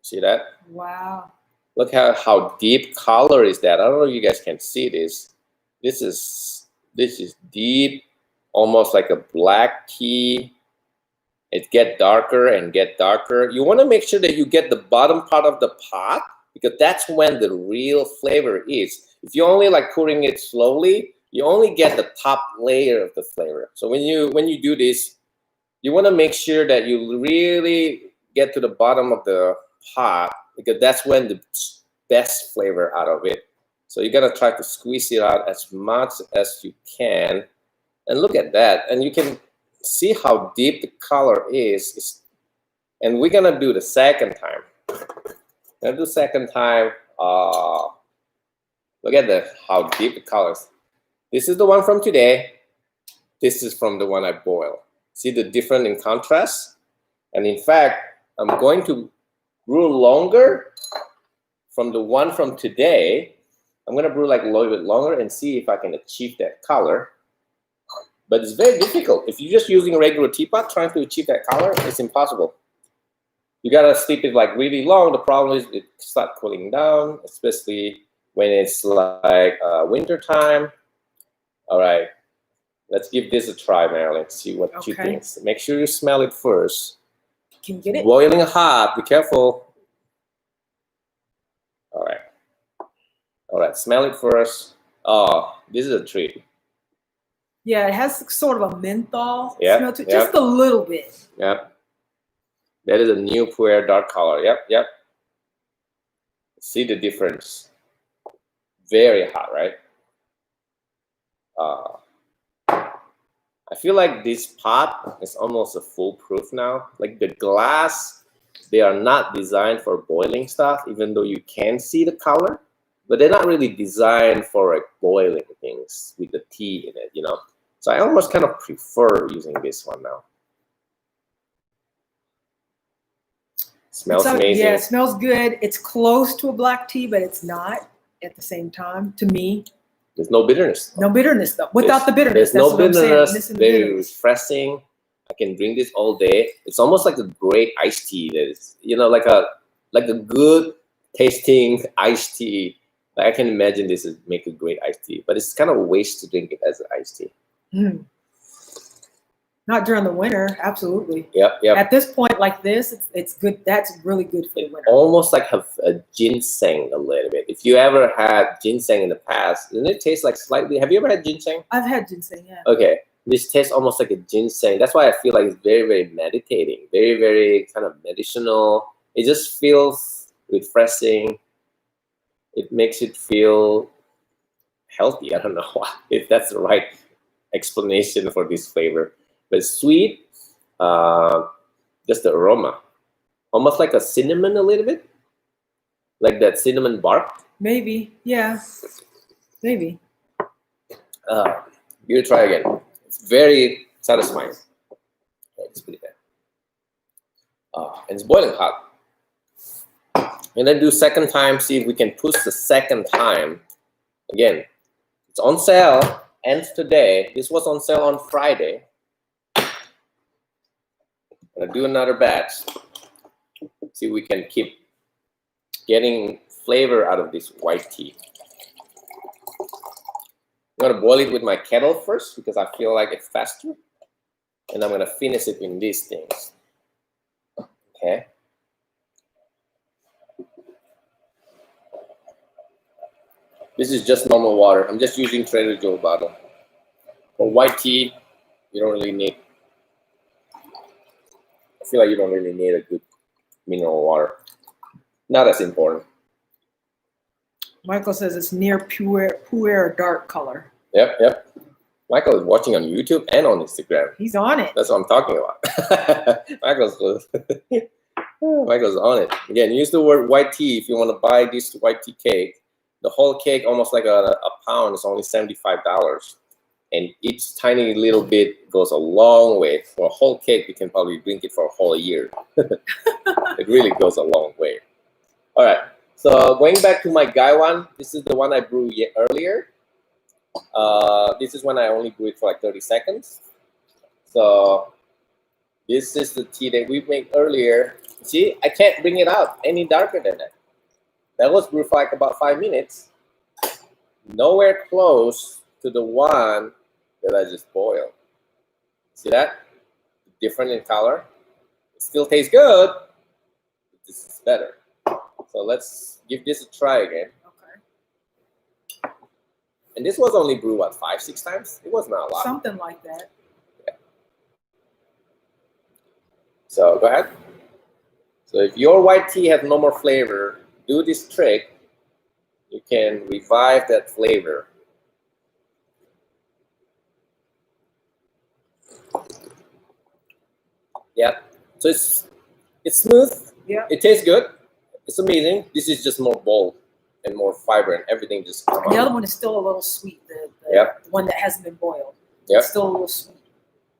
See that? Wow. Look how deep color is that. I don't know if you guys can see this. This is deep, almost like a black tea. It get darker and get darker. You want to make sure that you get the bottom part of the pot because that's when the real flavor is. If you only like pouring it slowly, you only get the top layer of the flavor. So when you do this, you want to make sure that you really get to the bottom of the pot because that's when the best flavor out of it. So you got to try to squeeze it out as much as you can. And look at that. And you can see how deep the color is. And we're going to do the second time. We're going to do second time. Look at how deep the color is. This is the one from today. This is from the one I boiled. See the difference in contrast? And in fact, I'm going to brew longer from the one from today. I'm going to brew like a little bit longer and see if I can achieve that color. But it's very difficult. If you're just using a regular teapot trying to achieve that color, it's impossible. You gotta steep it like really long. The problem is it start cooling down, especially when it's like winter time. All right, let's give this a try, Marilyn. See what you Okay. think. Make sure you smell it first. Can you get it? Boiling hot. Be careful. All right. All right. Smell it first. Oh, this is a treat. Yeah, it has sort of a menthol Yeah, smell to it, yeah. just a little bit. Yep. That is a new puer dark color. Yep, yep. See the difference. Very hot, right? I feel like this pot is almost a foolproof now. Like the glass, they are not designed for boiling stuff, even though you can see the color, but they're not really designed for like boiling things with the tea in it, you know? So I almost kind of prefer using this one now. Smells amazing. Yeah, it smells good. It's close to a black tea, but it's not at the same time, to me. There's no bitterness. No bitterness, though. Without the bitterness. There's no bitterness. Missing the Very bitterness. refreshing. I can drink this all day. It's almost like a great iced tea. That is, you know, like a good tasting iced tea. Like I can imagine this would make a great iced tea, but it's kind of a waste to drink it as an iced tea. Mm. Not during the winter, absolutely. Yep, yep. At this point, like this, it's good. That's really good for the winter. Almost like have a ginseng a little bit. If you ever had ginseng in the past, doesn't it taste like slightly? Have you ever had ginseng? I've had ginseng, yeah. Okay, this tastes almost like a ginseng. That's why I feel like it's very, very meditating, very, very kind of medicinal. It just feels refreshing. It makes it feel healthy. I don't know if that's the right explanation for this flavor, but it's sweet. Just the aroma, almost like a cinnamon, a little bit, like that cinnamon bark. Maybe, yeah, maybe. You try again. It's very satisfying. Okay, just put it there. And it's boiling hot. And then do second time. See if we can push the second time. Again, it's on sale. Ends today. This was on sale on Friday. I'm gonna do another batch. See if we can keep getting flavor out of this white tea. I'm gonna boil it with my kettle first because I feel like it's faster. And I'm gonna finish it in these things. Okay. This is just normal water. I'm just using Trader Joe bottle. For white tea, you don't really need, I feel like you don't really need a good mineral water. Not as important. Michael says it's near puer dark color. Yep, yep. Michael is watching on YouTube and on Instagram. He's on it. That's what I'm talking about. Michael's on it. Again, use the word white tea if you want to buy this white tea cake. The whole cake, almost like a pound, is only $75. And each tiny little bit goes a long way. For a whole cake, you can probably drink it for a whole year. It really goes a long way. All right. So going back to my Gaiwan, this is the one I brewed earlier. This is when I only brew it for like 30 seconds. So this is the tea that we made earlier. See, I can't bring it out any darker than that. That was brewed for like about 5 minutes. Nowhere close to the one that I just boiled. See that? Different in color. It still tastes good, but this is better. So let's give this a try again. Okay. And this was only brewed, what, 5-6 times? It was not a lot. Something like that. Yeah. So go ahead. So if your white tea has no more flavor, do this trick. You can revive that flavor. Yeah. So it's smooth. Yeah. It tastes good. It's amazing. This is just more bold and more vibrant. Everything just comes The out. other one is still a little sweet. The Yep. one that hasn't been boiled. Yep. It's still a little sweet.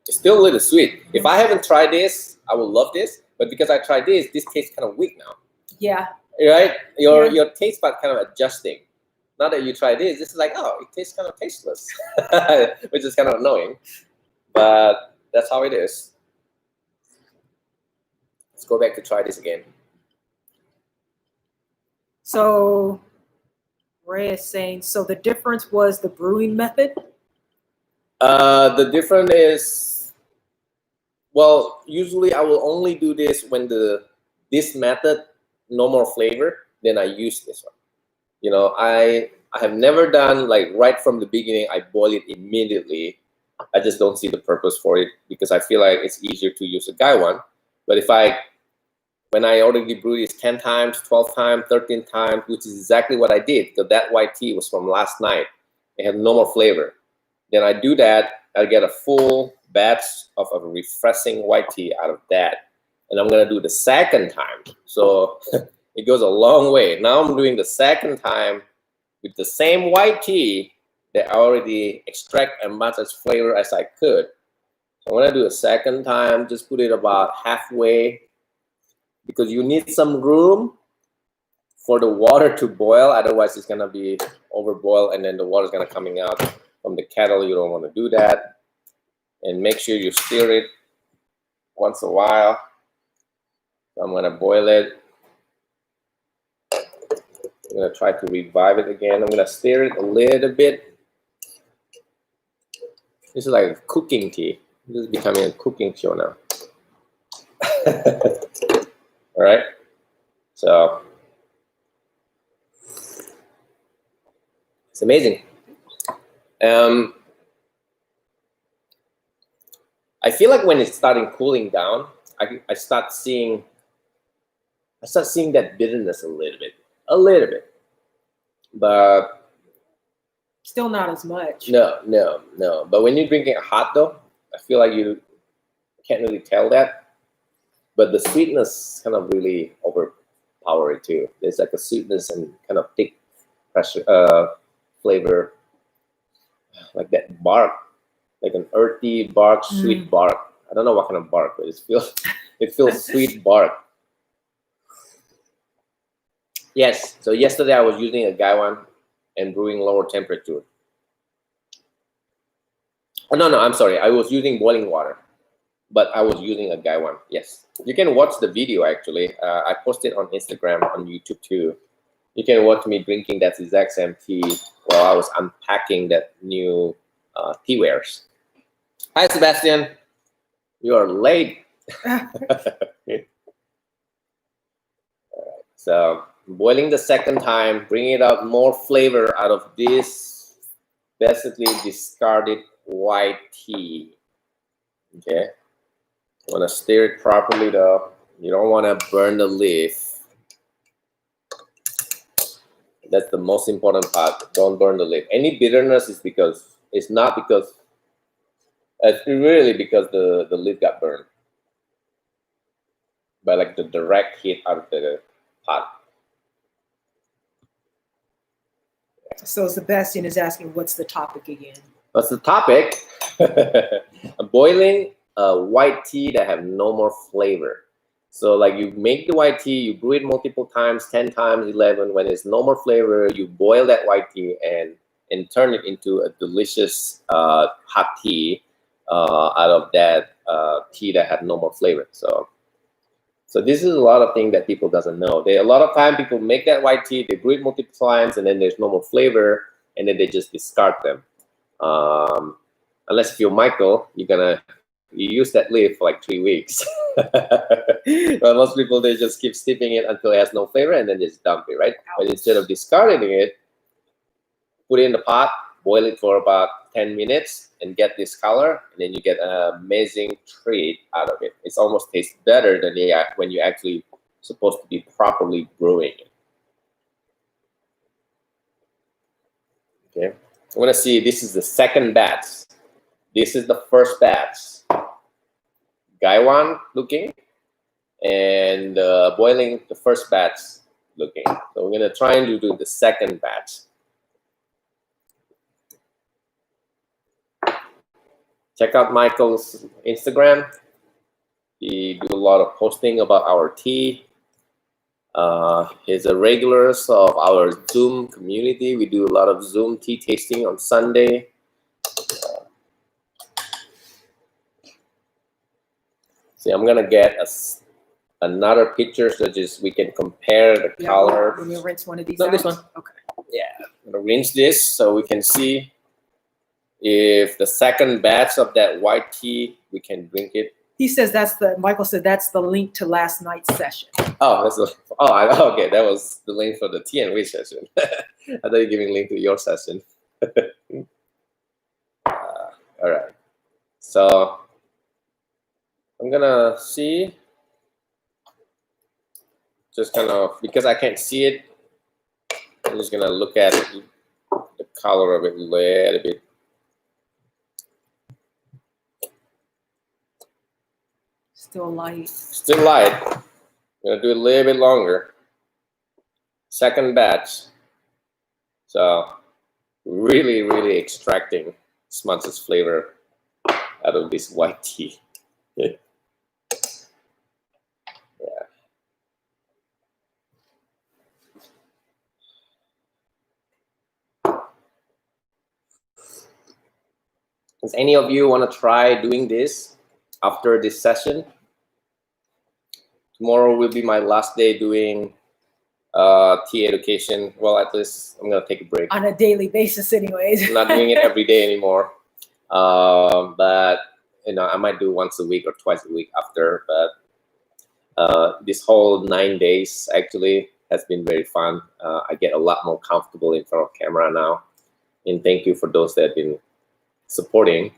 It's still a little sweet. If I haven't tried this, I would love this. But because I tried this tastes kind of weak now. Yeah. Right? Your taste bud kind of adjusting. Now that you try this is like, oh, it tastes kind of tasteless, which is kind of annoying. But that's how it is. Let's go back to try this again. So Ray is saying, so the difference was the brewing method? The difference is, well, usually I will only do this when this method no more flavor, then I use this one. You know, I have never done like right from the beginning, I boil it immediately. I just don't see the purpose for it because I feel like it's easier to use a Gaiwan. But when I already brewed it 10 times, 12 times, 13 times, which is exactly what I did, because that white tea was from last night. It had no more flavor. Then I do that, I get a full batch of a refreshing white tea out of that. And I'm gonna do the second time. So it goes a long way. Now I'm doing the second time with the same white tea that I already extract as much as flavor as I could. So when I do a second time, just put it about halfway because you need some room for the water to boil. Otherwise, it's gonna be overboiled and then the water is gonna coming out from the kettle. You don't want to do that. And make sure you stir it once in a while. So I'm gonna boil it. I'm gonna try to revive it again. I'm gonna stir it a little bit. This is like a cooking tea. This is becoming a cooking show now. All right. So it's amazing. I feel like when it's starting cooling down, I start seeing that bitterness a little bit, but Still not as much. no. But when you're drinking it hot though, I feel like you can't really tell that. But the sweetness kind of really overpower it too. There's like a sweetness and kind of thick flavor, like that bark, like an earthy bark, sweet bark. I don't know what kind of bark, but it feels sweet bark. Yes. So yesterday I was using a Gaiwan and brewing lower temperature. Oh, no, I'm sorry. I was using boiling water, but I was using a Gaiwan. Yes. You can watch the video actually. I posted on Instagram, on YouTube too. You can watch me drinking that exact same tea while I was unpacking that new tea wares. Hi, Sebastian. You are late. So boiling the second time, bringing out more flavor out of this basically discarded white tea. Okay. You want to stir it properly though. You don't want to burn the leaf. That's the most important part. Don't burn the leaf. Any bitterness is because it's not because it's really because the leaf got burned by like the direct heat out of the pot. So Sebastian is asking, what's the topic again? What's the topic? Boiling white tea that have no more flavor. So like you make the white tea, you brew it multiple times, 10 times, 11. When there's no more flavor, you boil that white tea and turn it into a delicious hot tea out of that tea that had no more flavor. So this is a lot of things that people doesn't know. A lot of time people make that white tea, they brew it multiple times, and then there's no more flavor, and then they just discard them. Unless if you're Michael, you use that leaf for like 3 weeks. But most people, they just keep steeping it until it has no flavor, and then just dump it, right? But instead of discarding it, put it in the pot, boil it for about 10 minutes, and get this color, and then you get an amazing treat out of it. It's almost tastes better than when you actually supposed to be properly brewing it. Okay, I want to see. This is the second batch. This is the first batch. Gaiwan looking, and boiling the first batch looking. So we're gonna try and do the second batch. Check out Michael's Instagram. He do a lot of posting about our tea. He's a regular of our Zoom community. We do a lot of Zoom tea tasting on Sunday. See, I'm gonna get another picture so just we can compare the color. When you rinse one of these No, out? this one. Okay. Yeah, I'm gonna rinse this so we can see if the second batch of that white tea, we can drink it. He says Michael said that's the link to last night's session. Oh, okay, that was the link for the tea and wheat session. I thought you were giving a link to your session. All right, so I'm gonna see, just kind of, because I can't see it, I'm just gonna look at it, the color of it a little bit. Still light. Still light. I'm gonna do it a little bit longer. Second batch. So really, really extracting as much as flavor out of this white tea. Yeah. Does any of you want to try doing this after this session? Tomorrow will be my last day doing tea education. Well, at least I'm gonna take a break. On a daily basis, anyways. I'm not doing it every day anymore. But I might do once a week or twice a week after. But this whole 9 days actually has been very fun. I get a lot more comfortable in front of camera now. And thank you for those that have been supporting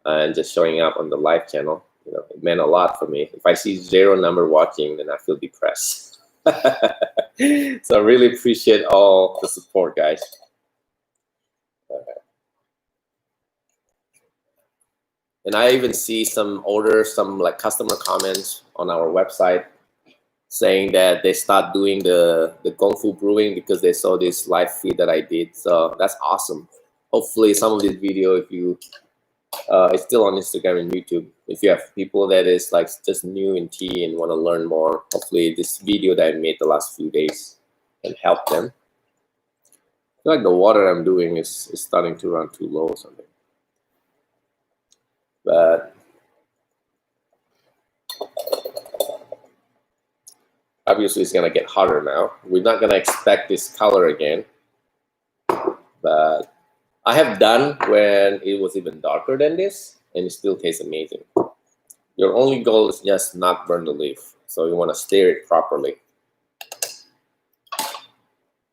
and just showing up on the live channel. It meant a lot for me. If I see 0 number watching, then I feel depressed. So I really appreciate all the support, guys. And I even see some like customer comments on our website saying that they start doing the Kung Fu brewing because they saw this live feed that I did. So that's awesome. Hopefully some of this video, if you it's still on Instagram and YouTube. If you have people that is like just new in tea and want to learn more, hopefully this video that I made the last few days can help them. I feel like the water I'm doing is starting to run too low or something. But obviously it's gonna get hotter now. We're not gonna expect this color again. But I have done when it was even darker than this, and it still tastes amazing. Your only goal is just not burn the leaf. So you want to stir it properly.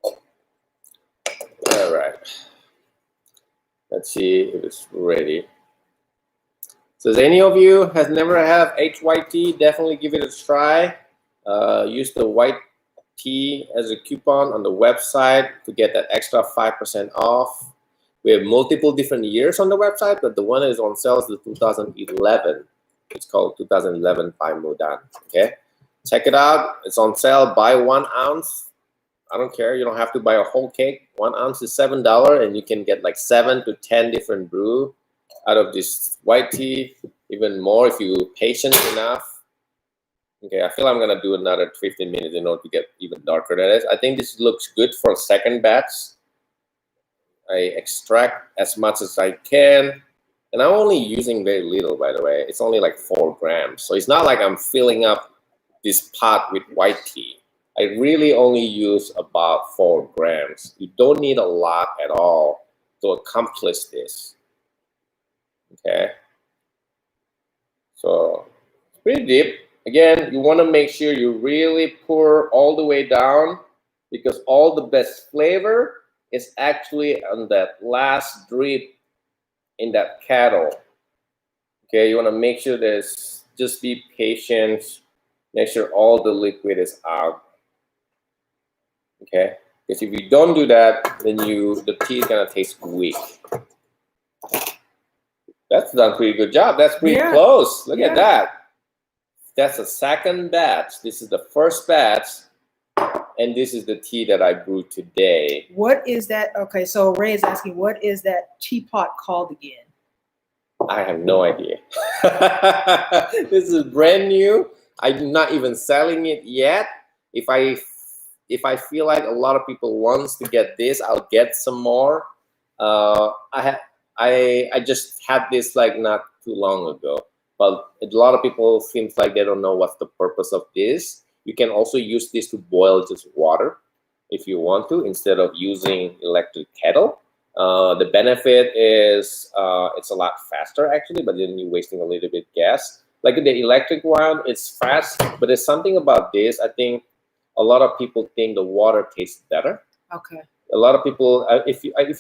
All right. Let's see if it's ready. So if any of you has never had HYT, definitely give it a try. Use the white tea as a coupon on the website to get that extra 5% off. We have multiple different years on the website, but the one that is on sale is the 2011. It's called 2011 Pai Mudan. Okay, check it out. It's on sale. Buy 1 ounce. I don't care. You don't have to buy a whole cake. 1 ounce is $7, and you can get like 7 to 10 different brew out of this white tea. Even more if you're patient enough. Okay, I feel I'm gonna do another 15 minutes in order to get even darker than this. I think this looks good for a second batch. I extract as much as I can, and I'm only using very little, by the way. It's only like 4 grams, so it's not like I'm filling up this pot with white tea. I really only use about 4 grams. You don't need a lot at all to accomplish this. Okay, so it's pretty deep. Again, you want to make sure you really pour all the way down, because all the best flavor is actually on that last drip in that kettle. Okay, you want to make sure there's, just be patient, make sure all the liquid is out. Okay, because if you don't do that, then the tea is gonna taste weak. That's done a pretty good job. That's pretty close. Look at that. That's the second batch. This is the first batch. And this is the tea that I brewed today. What is that? Okay, so Ray is asking, what is that teapot called again? I have no idea. This is brand new. I'm not even selling it yet. If I feel like a lot of people wants to get this, I'll get some more. I just had this like not too long ago. but a lot of people seems like they don't know what's the purpose of this. You can also use this to boil just water if you want to, instead of using electric kettle. The benefit is it's a lot faster actually, but then you're wasting a little bit gas. Like the electric one, it's fast, but there's something about this. I think a lot of people think the water tastes better. Okay. A lot of people,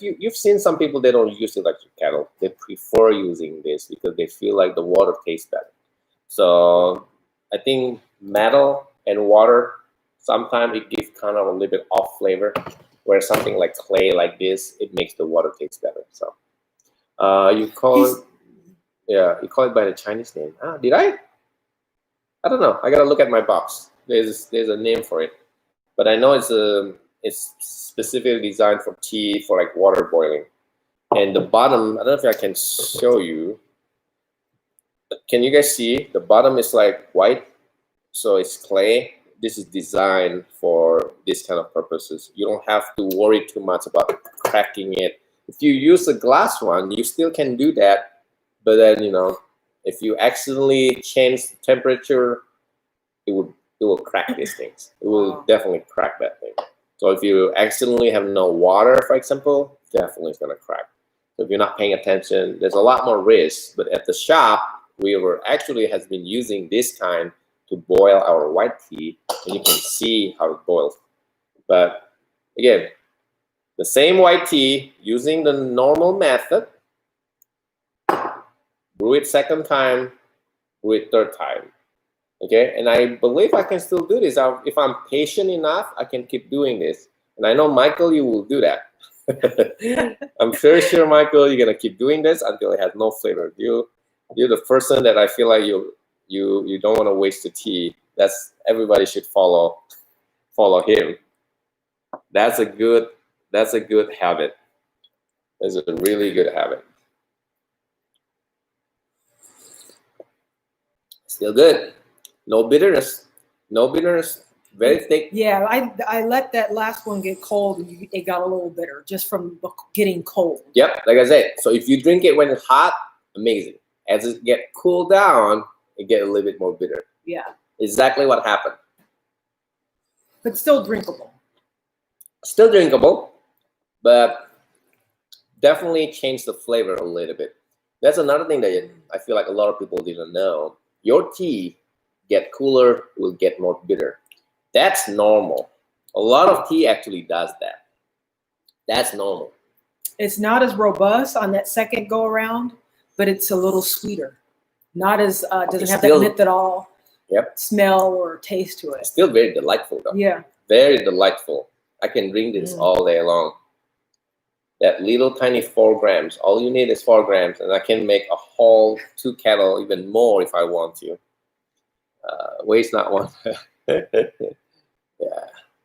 you've seen some people, they don't use electric kettle. They prefer using this because they feel like the water tastes better. So I think metal and water sometimes it gives kind of a little bit off flavor, where something like clay like this, it makes the water taste better. So you call it, yeah, you call it by the Chinese name. Ah, did I? I don't know. I gotta look at my box. There's a name for it, but I know it's specifically designed for tea, for like water boiling. And the bottom, I don't know if I can show you. Can you guys see? The bottom is like white, so it's clay. This is designed for this kind of purposes. You don't have to worry too much about cracking it. If you use a glass one, you still can do that, but then if you accidentally change the temperature, it will crack these things. It will definitely crack that thing. So if you accidentally have no water, for example, definitely it's gonna crack. So if you're not paying attention, there's a lot more risk. But at the shop, we were actually has been using this kind to boil our white tea, and you can see how it boils. But again, the same white tea using the normal method, brew it second time, brew it third time. Okay, and I believe I can still do this. If I'm patient enough, I can keep doing this. And I know, Michael, you will do that. I'm very sure, Michael, you're gonna keep doing this until it has no flavor. You're the person that I feel like you don't want to waste the tea. That's everybody should follow him. That's a good habit. That's a really good habit. Still good. No bitterness. No bitterness. Very thick. Yeah, I let that last one get cold, and it got a little bitter just from getting cold. Yep, like I said. So if you drink it when it's hot, amazing. As it get cooled down, it get a little bit more bitter. Yeah. Exactly what happened. But still drinkable. Still drinkable, but definitely change the flavor a little bit. That's another thing that I feel like a lot of people didn't know. Your tea get cooler, will get more bitter. That's normal. A lot of tea actually does that. That's normal. It's not as robust on that second go around, but it's a little sweeter. Not as doesn't have that menthol smell or taste to it. It's still very delightful though. Yeah. Very delightful. I can drink this all day long. That little tiny 4 grams. All you need is 4 grams, and I can make a whole 2 kettle, even more if I want to. Waste not one. Yeah,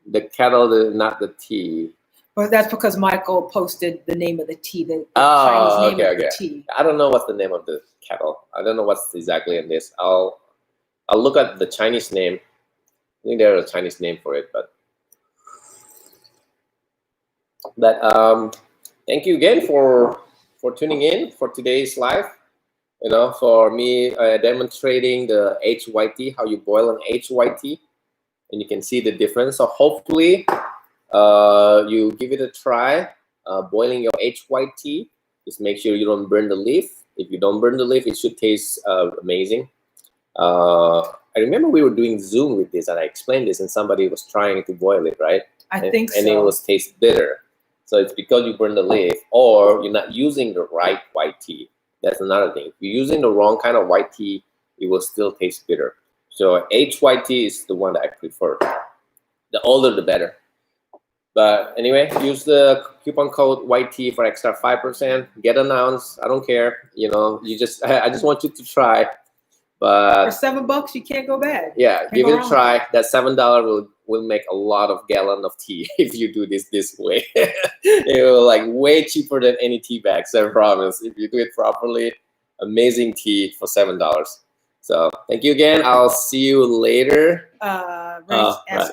the kettle, not the tea. Well, that's because Michael posted the name of the tea. The Oh, Chinese name of the tea. I don't know what's the name of the kettle. I don't know what's exactly in this. I'll look at the Chinese name. I think there's a Chinese name for it, but thank you again for tuning in for today's live. For me demonstrating the HYT, how you boil an HYT, and you can see the difference. So hopefully you give it a try, boiling your HYT. Just make sure you don't burn the leaf. If you don't burn the leaf, it should taste amazing. I remember we were doing Zoom with this, and I explained this, and somebody was trying to boil it, right? I think so. And it was taste bitter. So it's because you burn the leaf, or you're not using the right white tea. That's another thing. If you're using the wrong kind of white tea, it will still taste bitter. So HYT is the one that I prefer. The older, the better. But anyway, use the coupon code YT for extra 5%. Get an ounce. I don't care. I just want you to try. But for $7, you can't go bad. Yeah, give it a try. That $7 will make a lot of gallon of tea if you do this way. It will like way cheaper than any tea bags. I promise. If you do it properly, amazing tea for $7. So thank you again. I'll see you later.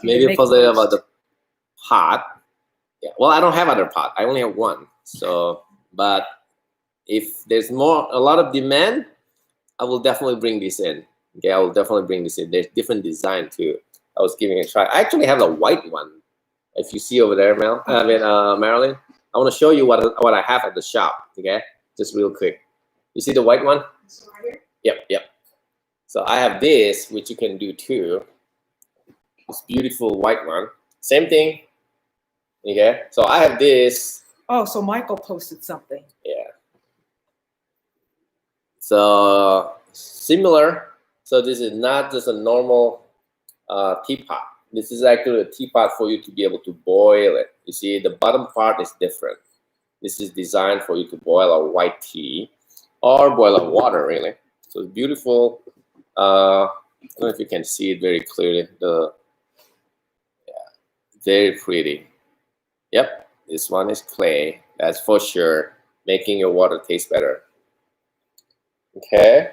Maybe post it about the pot. Yeah. Well, I don't have other pot. I only have one. So, but if there's a lot of demand, I will definitely bring this in. Okay, I will definitely bring this in. There's different design too. I was giving it a try. I actually have a white one. If you see over there, Marilyn, I want to show you what I have at the shop. Okay, just real quick. You see the white one? Yep, yep. So I have this, which you can do too. This beautiful white one. Same thing. Okay, so I have this. Oh, so Michael posted something. Yeah. So similar. So this is not just a normal teapot. This is actually a teapot for you to be able to boil it. You see, the bottom part is different. This is designed for you to boil a white tea or boil a water, really. So it's beautiful. I don't know if you can see it very clearly. Very pretty. Yep, this one is clay. That's for sure, making your water taste better. Okay,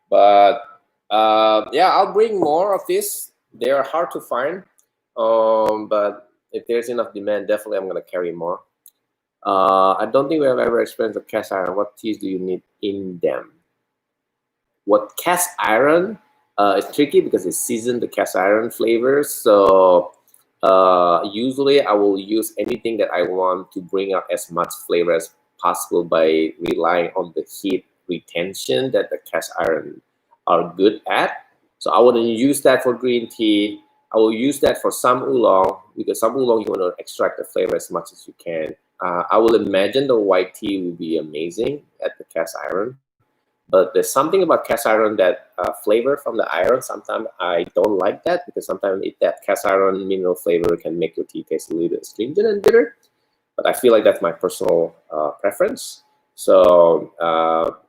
but yeah, I'll bring more of this. They are hard to find, but if there's enough demand, definitely I'm gonna carry more. I don't think we have ever experienced a cast iron. What teas do you need in them? What cast iron is tricky because it seasons the cast iron flavors. So usually I will use anything that I want to bring out as much flavor as possible by relying on the heat retention that the cast iron are good at. So I wouldn't use that for green tea. I will use that for some oolong, because some oolong you want to extract the flavor as much as you can. I will imagine the white tea will be amazing at the cast iron. But there's something about cast iron that flavor from the iron, sometimes I don't like that, because sometimes that cast iron mineral flavor can make your tea taste a little bit astringent and bitter. But I feel like that's my personal preference. So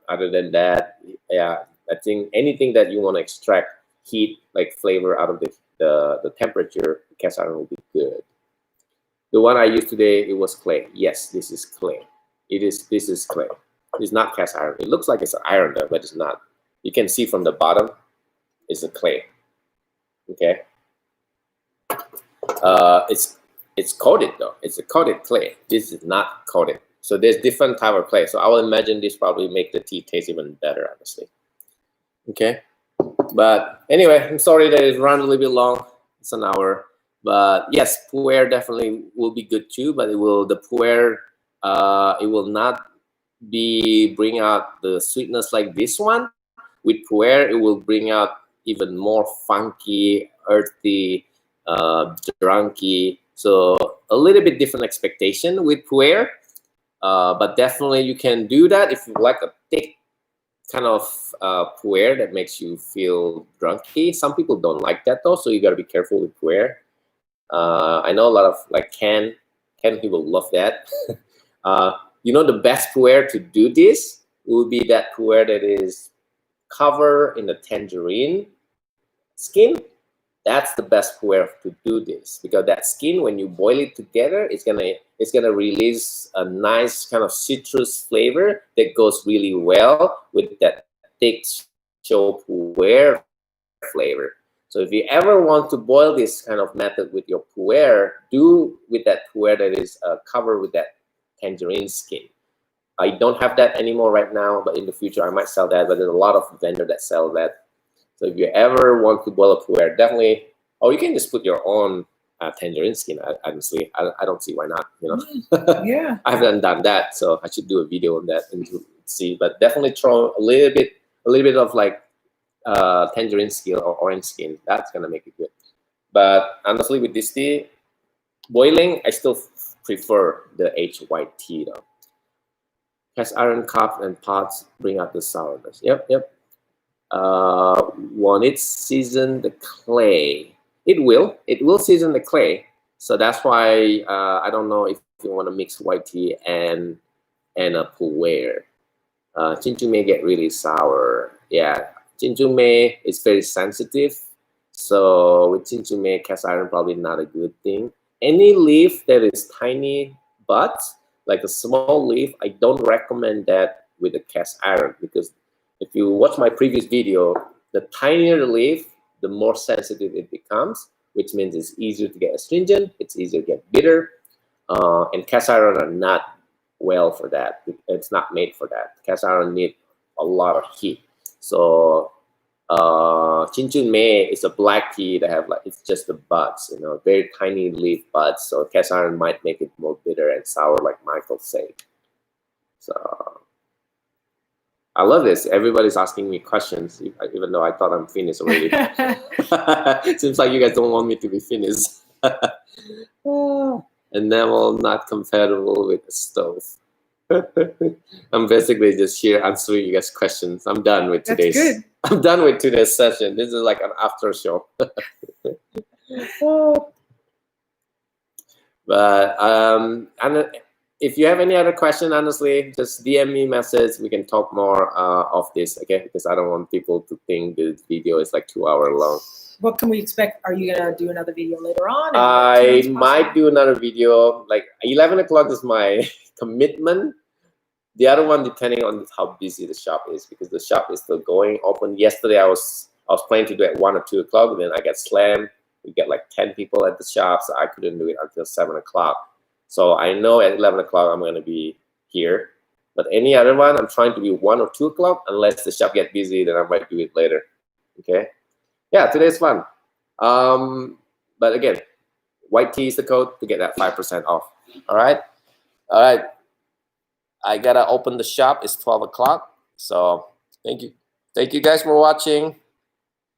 other than that, yeah, I think anything that you want to extract heat, like flavor out of the temperature, cast iron will be good. The one I used today, it was clay. Yes, this is clay. This is clay. It's not cast iron. It looks like it's an iron there, but it's not. You can see from the bottom, it's a clay. Okay. It's coated though. It's a coated clay. This is not coated. So there's different type of clay. So I will imagine this probably make the tea taste even better, honestly. Okay. But anyway, I'm sorry that it ran a little bit long. It's an hour. But yes, pu'er definitely will be good too. But the pu'er, it will not bring out the sweetness like this one. With pu'er, it will bring out even more funky, earthy, drunky. So a little bit different expectation with pu'er. But definitely you can do that if you like a thick kind of pu'er that makes you feel drunky. Some people don't like that though, so you gotta be careful with pu'er. I know a lot of like can people love that. You know, the best pu'er to do this will be that pu'er that is covered in the tangerine skin. That's the best pu'er to do this, because that skin, when you boil it together, it's gonna release a nice kind of citrus flavor that goes really well with that thick show pu'er flavor. So if you ever want to boil this kind of method with your pu'er, do with that pu'er that is covered with that tangerine skin. I don't have that anymore right now, but in the future I might sell that. But there's a lot of vendors that sell that. So if you ever want to boil a pu'er, definitely. Oh, you can just put your own tangerine skin. Honestly, I don't see why not. You know. Yeah. I haven't done that, so I should do a video on that and to see. But definitely throw a little bit of like tangerine skin or orange skin. That's gonna make it good. But honestly, with this tea, boiling, I still prefer the aged white tea though. Cast iron cups and pots bring out the sourness. Yep. When it season the clay, it will season the clay. So that's why I don't know if you want to mix white tea and a pu'er. Chin-chu may get really sour. Yeah, Chin-chu may is very sensitive. So with Chin-chu may, cast iron probably not a good thing. Any leaf that is tiny but like a small leaf, I don't recommend that with a cast iron, because if you watch my previous video, the tinier the leaf, the more sensitive it becomes, which means it's easier to get astringent, it's easier to get bitter, and cast iron are not well for that. It's not made for that. Cast iron need a lot of heat. So Chin Chun Mei is a black tea that have like, it's just the buds, you know, very tiny leaf buds. So cast iron might make it more bitter and sour, like Michael said. So I love this. Everybody's asking me questions, even though I thought I'm finished already. Seems like you guys don't want me to be finished. Enamel not compatible with the stove. I'm basically just here answering you guys' questions. I'm done with today's. That's good. I'm done with today's session. This is like an after show. But and if you have any other question, honestly, just DM me message. We can talk more of this, okay? Because I don't want people to think the video is like 2 hours long. What can we expect? Are you gonna do another video later on? I might do another video. Like 11 o'clock is my commitment. The other one, depending on how busy the shop is, because the shop is still going open. Yesterday, I was planning to do it at 1 or 2 o'clock, then I got slammed. We get like 10 people at the shop, so I couldn't do it until 7 o'clock. So I know at 11 o'clock I'm going to be here. But any other one, I'm trying to be 1 or 2 o'clock. Unless the shop get busy, then I might do it later. Okay. Yeah, today's fun. But again, white tea is the code to get that 5% off. All right. All right. I gotta open the shop. It's 12 o'clock. So thank you guys for watching.